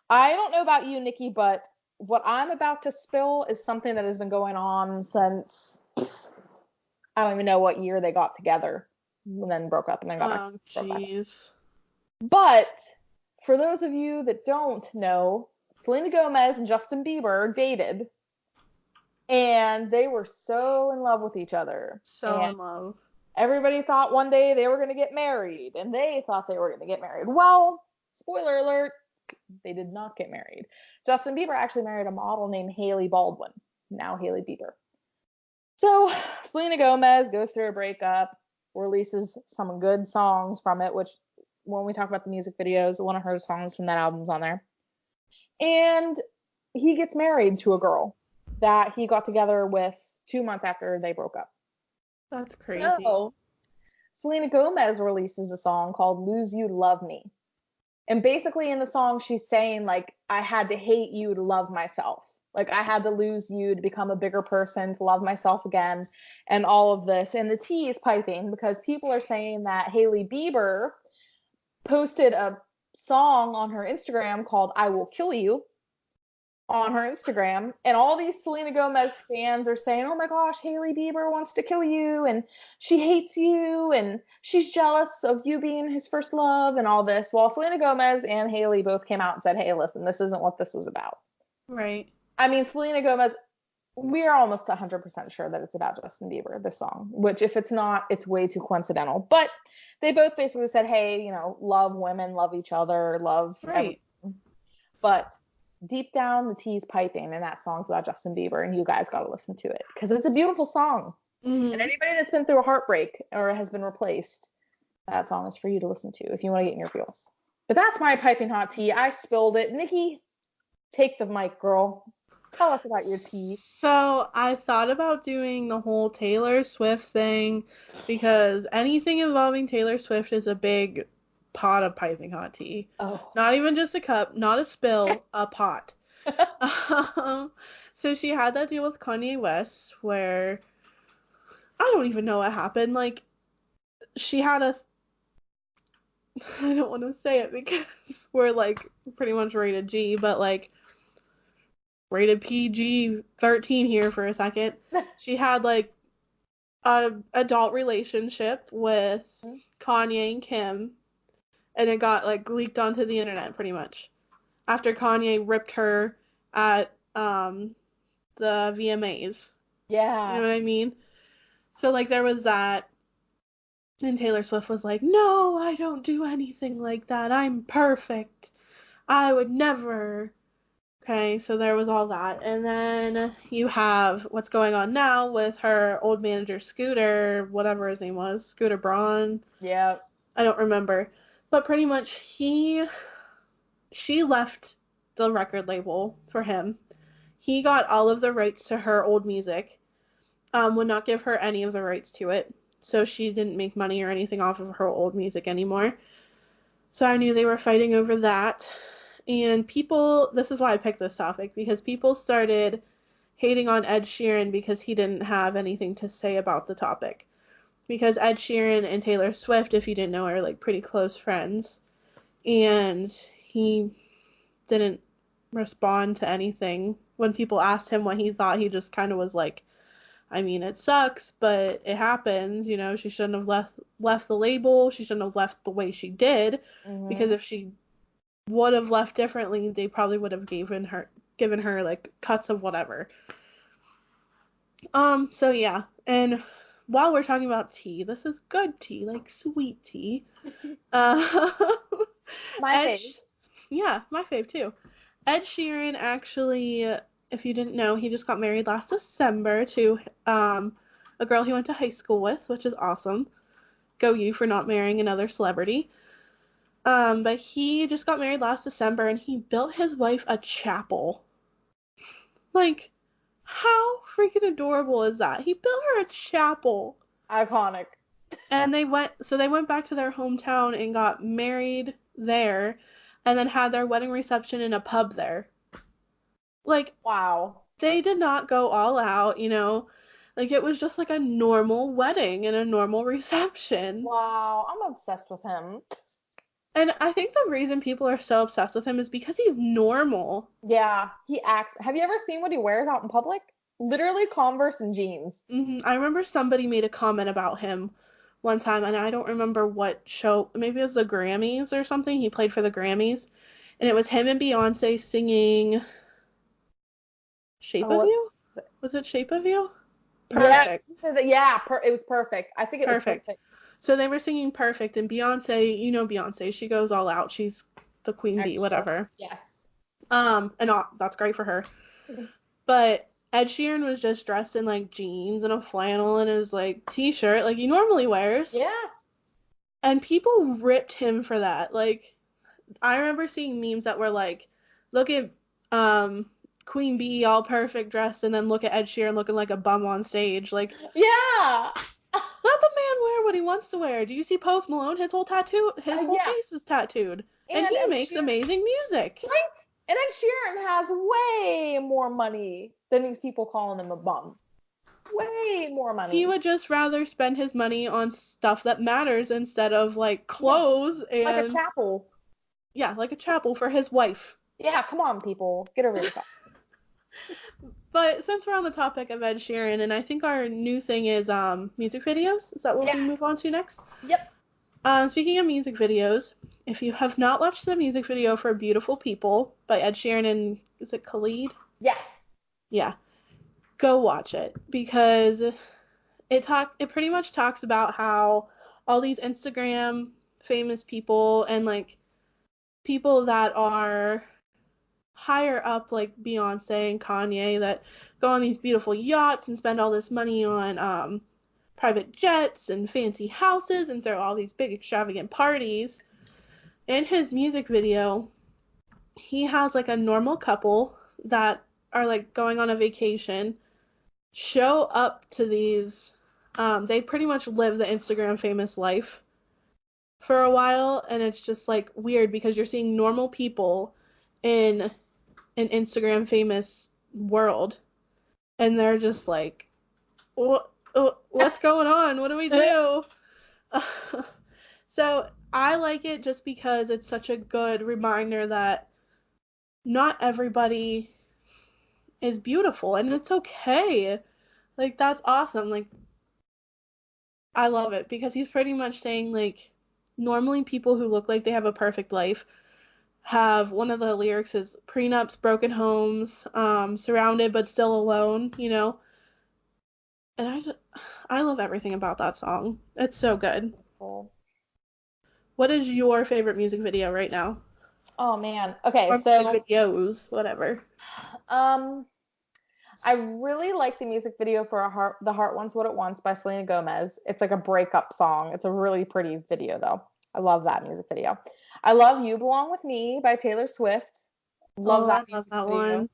I don't know about you, Nikki, but what I'm about to spill is something that has been going on since I don't even know what year they got together and then broke up and then got back. Oh, jeez. But for those of you that don't know, Selena Gomez and Justin Bieber dated. And they were so in love with each other. So in love. Everybody thought one day they were going to get married, and they thought they were going to get married. Well, spoiler alert, they did not get married. Justin Bieber actually married a model named Hailey Baldwin, now Hailey Bieber. So Selena Gomez goes through a breakup, releases some good songs from it, which when we talk about the music videos, one of her songs from that album's on there. And he gets married to a girl that he got together with 2 months after they broke up. That's crazy. So, Selena Gomez releases a song called Lose You to Love Me. And basically in the song, she's saying, like, I had to hate you to love myself. Like, I had to lose you to become a bigger person, to love myself again, and all of this. And the tea is piping because people are saying that Hailey Bieber posted a song on her Instagram called I Will Kill You on her Instagram, and all these Selena Gomez fans are saying, oh my gosh, Hailey Bieber wants to kill you, and she hates you, and she's jealous of you being his first love, and all this. While Selena Gomez and Hailey both came out and said, hey, listen, this isn't what this was about. Right. I mean, Selena Gomez, we're almost 100% sure that it's about Justin Bieber, this song, which if it's not, it's way too coincidental. But they both basically said, hey, you know, love women, love each other, love right. everything. But deep down, the tea's piping, and that song's about Justin Bieber, and you guys got to listen to it because it's a beautiful song. Mm-hmm. And anybody that's been through a heartbreak or has been replaced, that song is for you to listen to if you want to get in your feels. But that's my piping hot tea. I spilled it. Nikki, take the mic, girl. Tell us about your tea. So I thought about doing the whole Taylor Swift thing because anything involving Taylor Swift is a big pot of piping hot tea. Oh. Not even just a cup, not a spill, a pot. So she had that deal with Kanye West where I don't even know what happened. Like, she had a I don't want to say it because we're like pretty much rated G, but like rated PG-13 here for a second. She had like a adult relationship with Kanye and Kim, and it got like leaked onto the internet pretty much after Kanye ripped her at the VMAs. Yeah. You know what I mean? So like there was that, and Taylor Swift was like, no, I don't do anything like that. I'm perfect. I would never. Okay, so there was all that. And then you have what's going on now with her old manager, Scooter, whatever his name was, Scooter Braun. Yeah. I don't remember. But pretty much she left the record label for him. He got all of the rights to her old music, would not give her any of the rights to it. So she didn't make money or anything off of her old music anymore. So I knew they were fighting over that. And people, this is why I picked this topic, because people started hating on Ed Sheeran because he didn't have anything to say about the topic. Because Ed Sheeran and Taylor Swift, if you didn't know, are like pretty close friends. And he didn't respond to anything. When people asked him what he thought, he just kind of was like, I mean, it sucks, but it happens. You know, she shouldn't have left the label. She shouldn't have left the way she did. Mm-hmm. Because if she would have left differently, they probably would have given her like cuts of whatever. So yeah, and while we're talking about tea, this is good tea, like sweet tea. Uh, My Ed, fave. yeah, my fave too. Ed Sheeran actually, if you didn't know, he just got married last December to a girl he went to high school with, which is awesome. Go you for not marrying another celebrity. But he just got married last December and he built his wife a chapel. Like, how freaking adorable is that? He built her a chapel. Iconic. And they went back to their hometown and got married there and then had their wedding reception in a pub there. Like, Wow. they did not go all out, you know. Like, it was just like a normal wedding and a normal reception. Wow. I'm obsessed with him. And I think the reason people are so obsessed with him is because he's normal. Yeah, he acts. Have you ever seen what he wears out in public? Literally Converse and jeans. I remember somebody made a comment about him one time, and I don't remember what show. Maybe it was the Grammys or something. He played for the Grammys, and it was him and Beyonce singing Shape Oh, of what You? is it? Was it Shape of You? Yes. Perfect. Yeah, it was perfect. I think it was Perfect. perfect. So they were singing Perfect, and Beyonce, you know Beyonce, she goes all out. She's the queen bee, Extra. whatever. Yes. That's great for her. But Ed Sheeran was just dressed in like jeans and a flannel and his like t-shirt like he normally wears. Yeah. And people ripped him for that. Like I remember seeing memes that were like, look at Queen Bee all perfect dressed and then look at Ed Sheeran looking like a bum on stage. Like Yeah. let the man wear what he wants to wear. Do you see Post Malone? His whole Yeah. face is tattooed. And And he Ed makes Sheeran, amazing music. right? And Ed Sheeran has way more money than these people calling him a bum. Way more money. He would just rather spend his money on stuff that matters instead of like Yeah. clothes Like a and chapel. yeah, like a chapel for his wife. Yeah, come on, people. Get over yourself. But since we're on the topic of Ed Sheeran, and I think our new thing is music videos. Is that what we Yes. move on to next? Yep. Speaking of music videos, if you have not watched the music video for Beautiful People by Ed Sheeran and is it Khalid? Yes. Yeah. Go watch it because it pretty much talks about how all these Instagram famous people and like people that are higher up like Beyonce and Kanye that go on these beautiful yachts and spend all this money on private jets and fancy houses and throw all these big extravagant parties. In his music video, he has like a normal couple that are like going on a vacation, show up to these they pretty much live the Instagram famous life for a while, and it's just like weird because you're seeing normal people in an Instagram famous world, and they're just like, what's going on? What do we do? So I like it just because it's such a good reminder that not everybody is beautiful, and it's okay. Like that's awesome. Like I love it because he's pretty much saying like normally people who look like they have a perfect life have one of the lyrics is prenups, broken homes, surrounded but still alone, you know. And I love everything about that song. It's so good. Cool. What is your favorite music video right now? Oh man. Okay, Or so music videos, whatever. I really like the music video for The Heart Wants What It Wants by Selena Gomez. It's like a breakup song. It's a really pretty video though. I love that music video. I love You Belong With Me by Taylor Swift. Love that I love music that video. one.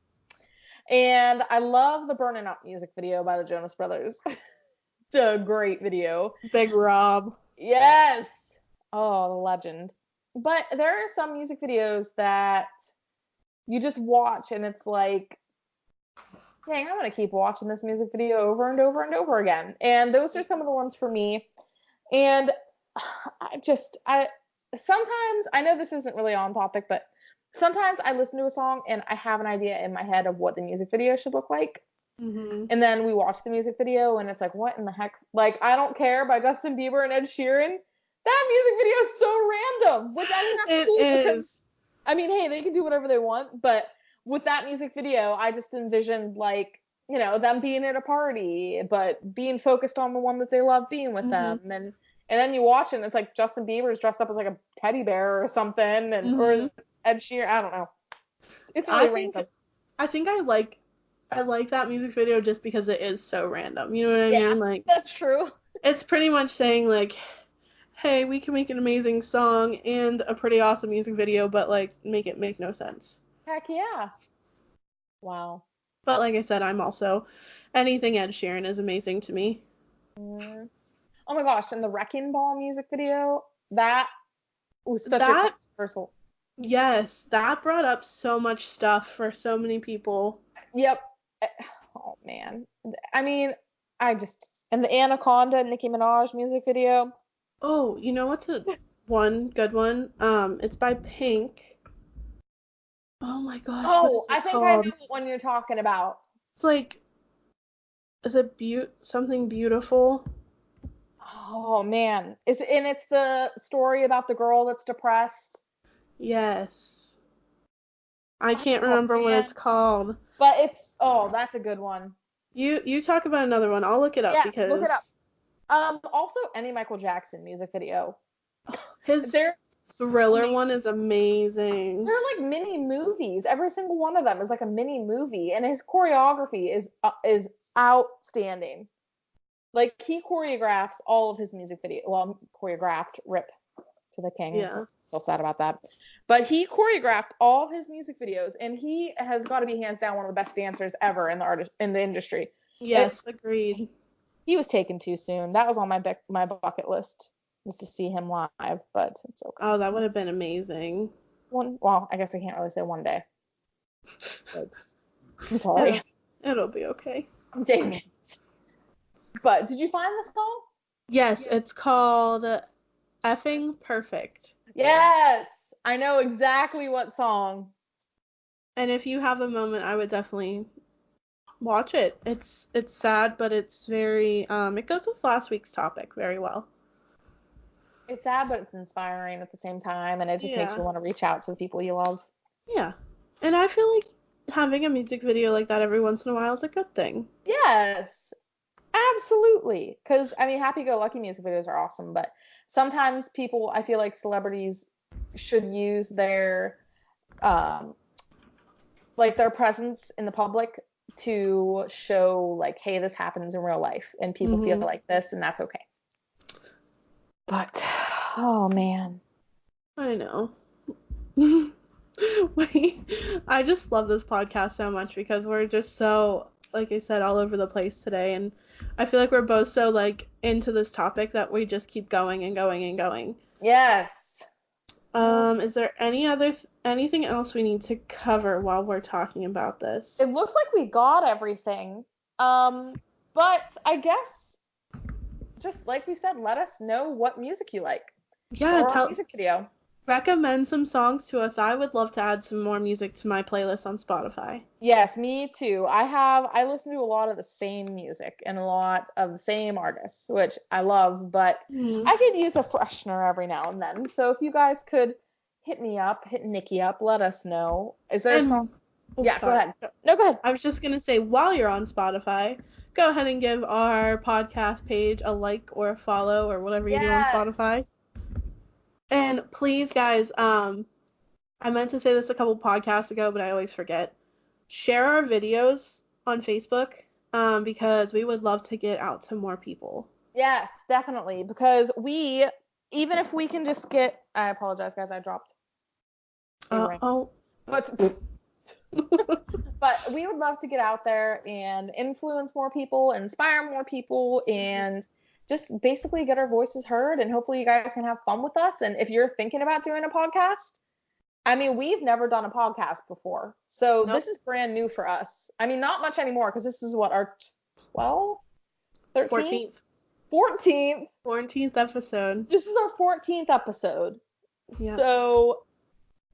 And I love the Burnin' Up music video by the Jonas Brothers. It's a great video. Big Rob. Yes. Oh, the legend. But there are some music videos that you just watch and it's like, dang, I'm gonna keep watching this music video over and over and over again. And those are some of the ones for me. And I sometimes, I know this isn't really on topic, but sometimes I listen to a song and I have an idea in my head of what the music video should look like. Mm-hmm. And then we watch the music video and it's like, what in the heck? Like, I Don't Care by Justin Bieber and Ed Sheeran. That music video is so random, which I mean, that's cool because, I mean, hey, they can do whatever they want, but with that music video, I just envisioned like you know, them being at a party, but being focused on the one that they love being with Mhm. them. And then you watch it and it's like Justin Bieber's dressed up as like a teddy bear or something, and Mhm. or Ed Sheeran, I don't know. It's I really think random. I think I like that music video just because it is so random. You know what I Yeah, mean? Like that's true. it's pretty much saying like, hey, we can make an amazing song and a pretty awesome music video, but like make it make no sense. Heck yeah. Wow. But like I said, I'm also anything Ed Sheeran is amazing to me. Mm. Oh my gosh, and the Wrecking Ball music video, that was such a That controversial. yes, that brought up so much stuff for so many people. Yep. Eh, oh man. I mean, and the Anaconda Nicki Minaj music video. Oh, you know what's a one good one? It's by Pink. Oh my gosh, what Oh, is I it think I know called? what one you're talking about. It's like, is it something beautiful? Oh man. It's the story about the girl that's depressed. Yes. I can't Oh remember what it's man. called. But that's a good one. You talk about another one. I'll look it up Yeah, look it up. because Also any Michael Jackson music video. his They're Thriller amazing. one is amazing. They're like mini movies. Every single one of them is like a mini movie, and his choreography is outstanding. Like he choreographs all of his music video. Well, choreographed Rip to the King. Yeah. Still sad about that. But he choreographed all of his music videos, and he has got to be hands down one of the best dancers ever in the industry. Yes, agreed. He was taken too soon. That was on my bucket list, was to see him live, but it's okay. Oh, that would have been amazing. Well, I guess I can't really say one day. I'm It'll, sorry. it'll be okay. Dang it. But did you find the song? Yes, it's called Effing Perfect. Yes, I know exactly what song. And if you have a moment, I would definitely watch it. It's sad, but it's very it goes with last week's topic very well. It's sad, but it's inspiring at the same time, and it just makes Yeah. you want to reach out to the people you love. Yeah. And I feel like having a music video like that every once in a while is a good thing. Yes, absolutely. Because, I mean, happy go lucky music videos are awesome, but sometimes people, I feel like celebrities should use um, their presence in the public to show, like, hey, this happens in real life, and people feel Mhm. like this, and that's okay. But, oh man. I know. Wait, I just love this podcast so much because we're just so, like I said, all over the place today, and I feel like we're both so like into this topic that we just keep going and going and going. Yes. Is there anything else we need to cover while we're talking about this? It looks like we got everything. But I guess just like we said, let us know what music you like Yeah, for our music video. recommend some songs to us. I would love to add some more music to my playlist on Spotify. Yes, me too. I listen to a lot of the same music and a lot of the same artists, which I love, but Mhm. I could use a freshener every now and then. So if you guys could hit Nikki up, let us know. Is there a song? Oh, Yeah, sorry. go ahead. No, go ahead. I was just gonna say, while you're on Spotify, go ahead and give our podcast page a like or a follow or whatever you do on Yes. Spotify. And please, guys, I meant to say this a couple podcasts ago, but I always forget. Share our videos on Facebook, because we would love to get out to more people. Yes, definitely. Because even if we can just I apologize, guys, I dropped a ring. Oh. But we would love to get out there and influence more people, inspire more people, and just basically get our voices heard. And hopefully, you guys can have fun with us. And if you're thinking about doing a podcast, I mean, we've never done a podcast before, so Nope. this is brand new for us. I mean, not much anymore because this is what our 12th, 13th, 14th episode. This is our 14th episode. Yeah. So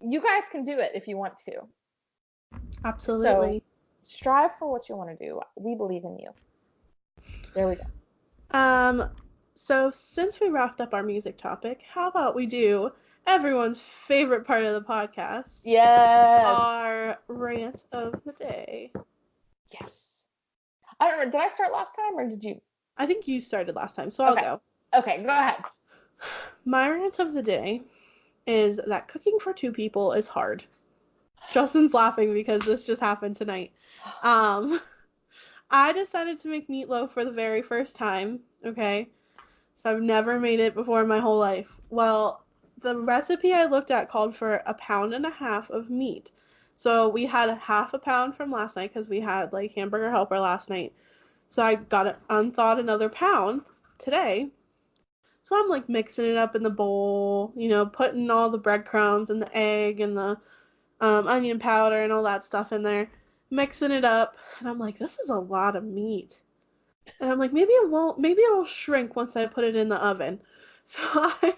you guys can do it if you want to. Absolutely. So strive for what you want to do. We believe in you. There we go. So since we wrapped up our music topic, how about we do everyone's favorite part of the podcast? Yes. Our rant of the day. Yes. I don't remember. Did I start last time or did you? I think you started last time, so I'll Okay. go. Okay, go ahead. My rant of the day is that cooking for 2 people is hard. Justin's laughing because this just happened tonight. I decided to make meatloaf for the very first time, okay? So I've never made it before in my whole life. Well, the recipe I looked at called for 1.5 pounds of meat. So we had a 1/2 pound from last night because we had like hamburger helper last night. So I got it unthawed another pound today. So I'm like mixing it up in the bowl, putting all the breadcrumbs and the egg and the onion powder and all that stuff in there, mixing it up. And I'm like, this is a lot of meat. And I'm like, maybe it'll shrink once I put it in the oven. So I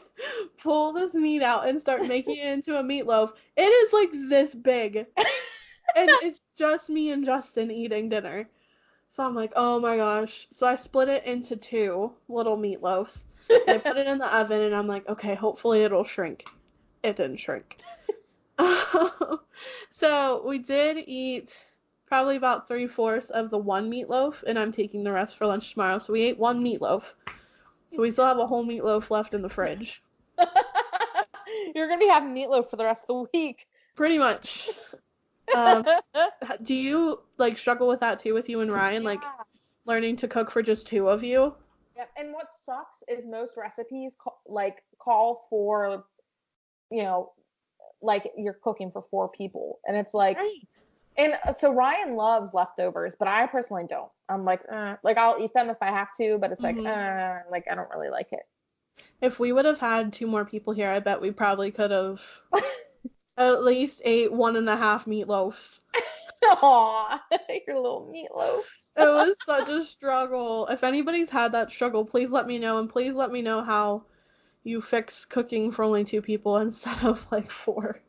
pull this meat out and start making it into a meatloaf. It is like this big. And it's just me and Justin eating dinner. So I'm like, oh my gosh. So I split it into 2 little meatloafs. And I put it in the oven and I'm like, okay, hopefully it'll shrink. It didn't shrink. So we did eat probably about 3/4 of the 1 meatloaf, and I'm taking the rest for lunch tomorrow. So we ate 1 meatloaf. So we still have a whole meatloaf left in the fridge. You're going to be having meatloaf for the rest of the week. Pretty much. Do you like struggle with that too with you and Ryan, Yeah. like learning to cook for just 2 of you? Yep. And what sucks is most recipes call for, like you're cooking for 4 people, and it's like, Right. and so Ryan loves leftovers, but I personally don't. I'm like, like I'll eat them if I have to, but it's like I don't really like it. If we would have had 2 more people here, I bet we probably could have at least ate 1.5 meatloafs. Aw, your little meatloafs. It was such a struggle. If anybody's had that struggle, please let me know, and please let me know how you fix cooking for only 2 people instead of like 4.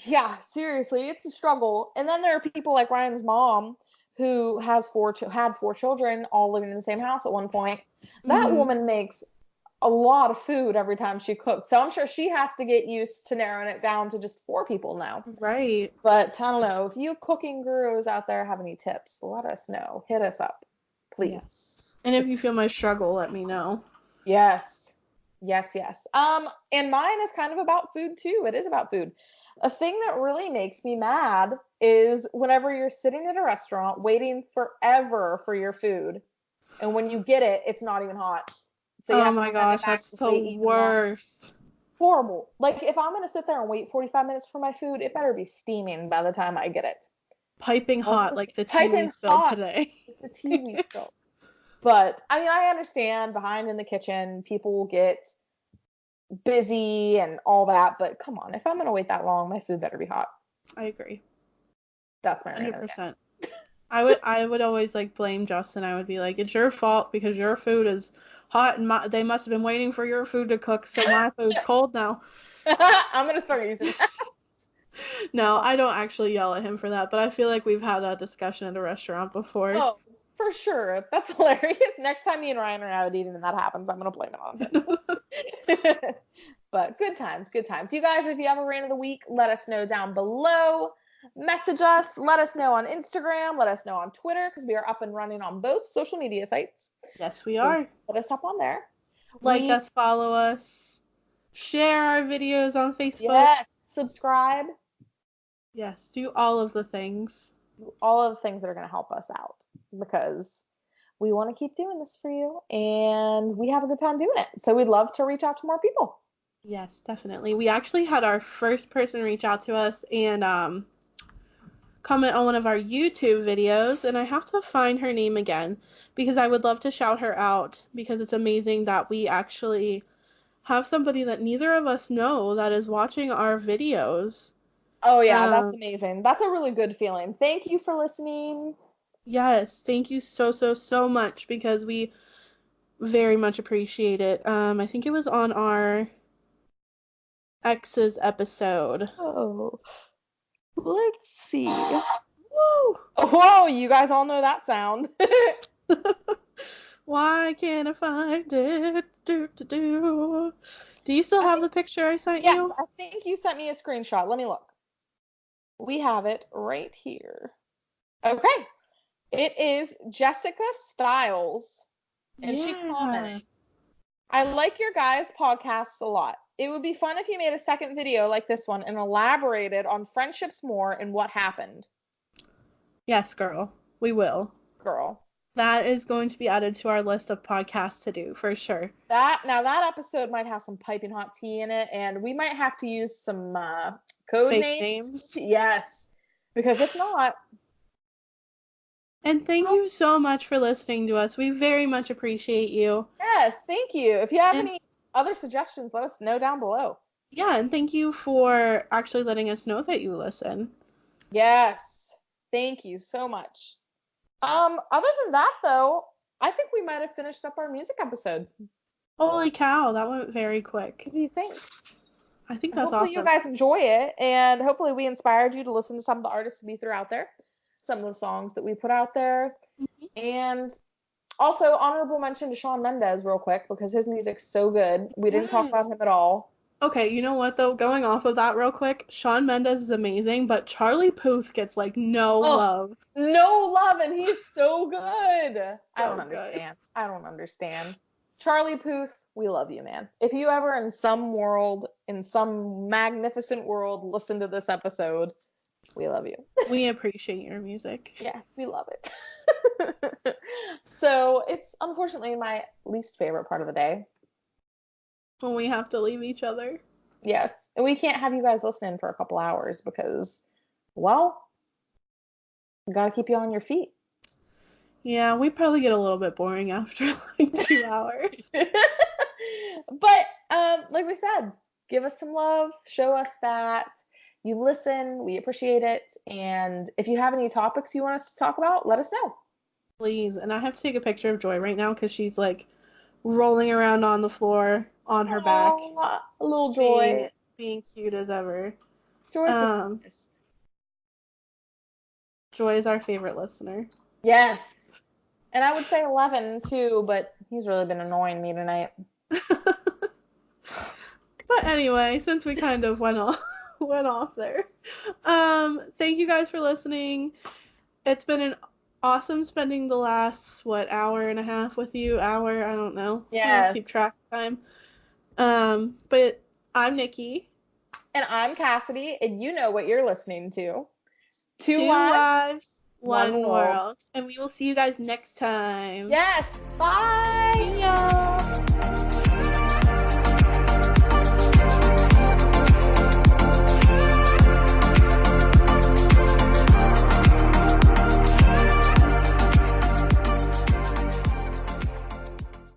Yeah, seriously, it's a struggle. And then there are people like Ryan's mom who had 4 children all living in the same house at one point. That woman makes a lot of food every time she cooks. So I'm sure she has to get used to narrowing it down to just 4 people now. Right. But I don't know. If you cooking gurus out there have any tips, let us know. Hit us up, please. Yes. And if you feel my struggle, let me know. Yes. Yes, yes. And mine is kind of about food too. It is about food. A thing that really makes me mad is whenever you're sitting at a restaurant waiting forever for your food, and when you get it, it's not even hot. So oh my gosh, that's the worst. Horrible. Like if I'm gonna sit there and wait 45 minutes for my food, it better be steaming by the time I get it. Piping hot, like the tea we spilled today. The tea we spilled. But I mean, I understand behind in the kitchen, people will get busy and all that, but come on, if I'm gonna wait that long, my food better be hot. I agree. That's my 100%. I would always like blame Justin. I would be like, it's your fault because your food is hot and they must have been waiting for your food to cook, so my food's cold now. I'm gonna start using that. No, I don't actually yell at him for that, but I feel like we've had that discussion at a restaurant before. Oh, for sure. That's hilarious. Next time me and Ryan are out eating and that happens, I'm gonna blame it on him. But good times, good times. You guys, if you have a rant of the week, let us know down below. Message us. Let us know on Instagram. Let us know on Twitter because we are up and running on both social media sites. Yes, we are. So let us hop on there. Like us, follow us, share our videos on Facebook. Yes, subscribe. Yes, do all of the things. All of the things that are going to help us out because we want to keep doing this for you and we have a good time doing it. So we'd love to reach out to more people. Yes, definitely. We actually had our first person reach out to us and comment on one of our YouTube videos, and I have to find her name again because I would love to shout her out because it's amazing that we actually have somebody that neither of us know that is watching our videos. Oh yeah, that's amazing. That's a really good feeling. Thank you for listening. Yes, thank you so much because we very much appreciate it. I think it was on our X's episode. Oh, let's see. Whoa! Whoa! You guys all know that sound. Why can't I find it? Do you still have the picture I sent you? Yeah, I think you sent me a screenshot. Let me look. We have it right here. Okay. It is Jessica Stiles, and she Yeah. commented, I like your guys' podcasts a lot. It would be fun if you made a second video like this one and elaborated on friendships more and what happened. Yes, girl. We will. Girl. That is going to be added to our list of podcasts to do for sure. That episode might have some piping hot tea in it, and we might have to use some code Fake names. Yes. Because if not. And thank you so much for listening to us. We very much appreciate you. Yes, thank you. If you have any other suggestions, let us know down below. Yeah, and thank you for actually letting us know that you listen. Yes. Thank you so much. Other than that though, I think we might have finished up our music episode. Holy cow, that went very quick. What do you think? I think that's hopefully awesome. You guys enjoy it, and hopefully we inspired you to listen to some of the artists we threw out there, some of the songs that we put out there, and also honorable mention to Shawn Mendes real quick because his music's so good. We didn't talk about him at all. Okay, you know what though? Going off of that real quick, Shawn Mendes is amazing, but Charlie Puth gets like no love. No love, and he's so good. I don't understand. Charlie Puth, we love you, man. If you ever in some magnificent world, listen to this episode, we love you. We appreciate your music. Yeah, we love it. So it's unfortunately my least favorite part of the day. When we have to leave each other. Yes. And we can't have you guys listening for a couple hours because, well, we gotta keep you on your feet. Yeah, we probably get a little bit boring after like 2 hours. But like we said, give us some love, show us that you listen, we appreciate it, and if you have any topics you want us to talk about, let us know. Please. And I have to take a picture of Joy right now because she's like rolling around on the floor on her back. A little Joy. Being cute as ever. Joy's Joy is our favorite listener. Yes. And I would say 11 too, but he's really been annoying me tonight. But anyway, since we kind of went off there, thank you guys for listening. It's been an awesome spending the last hour and a half with you. I don't know. Yeah. I don't keep track of time. But I'm Nikki. And I'm Cassidy, and you know what you're listening to. Two Wives, One World. And we will see you guys next time. Yes. Bye. See y'all.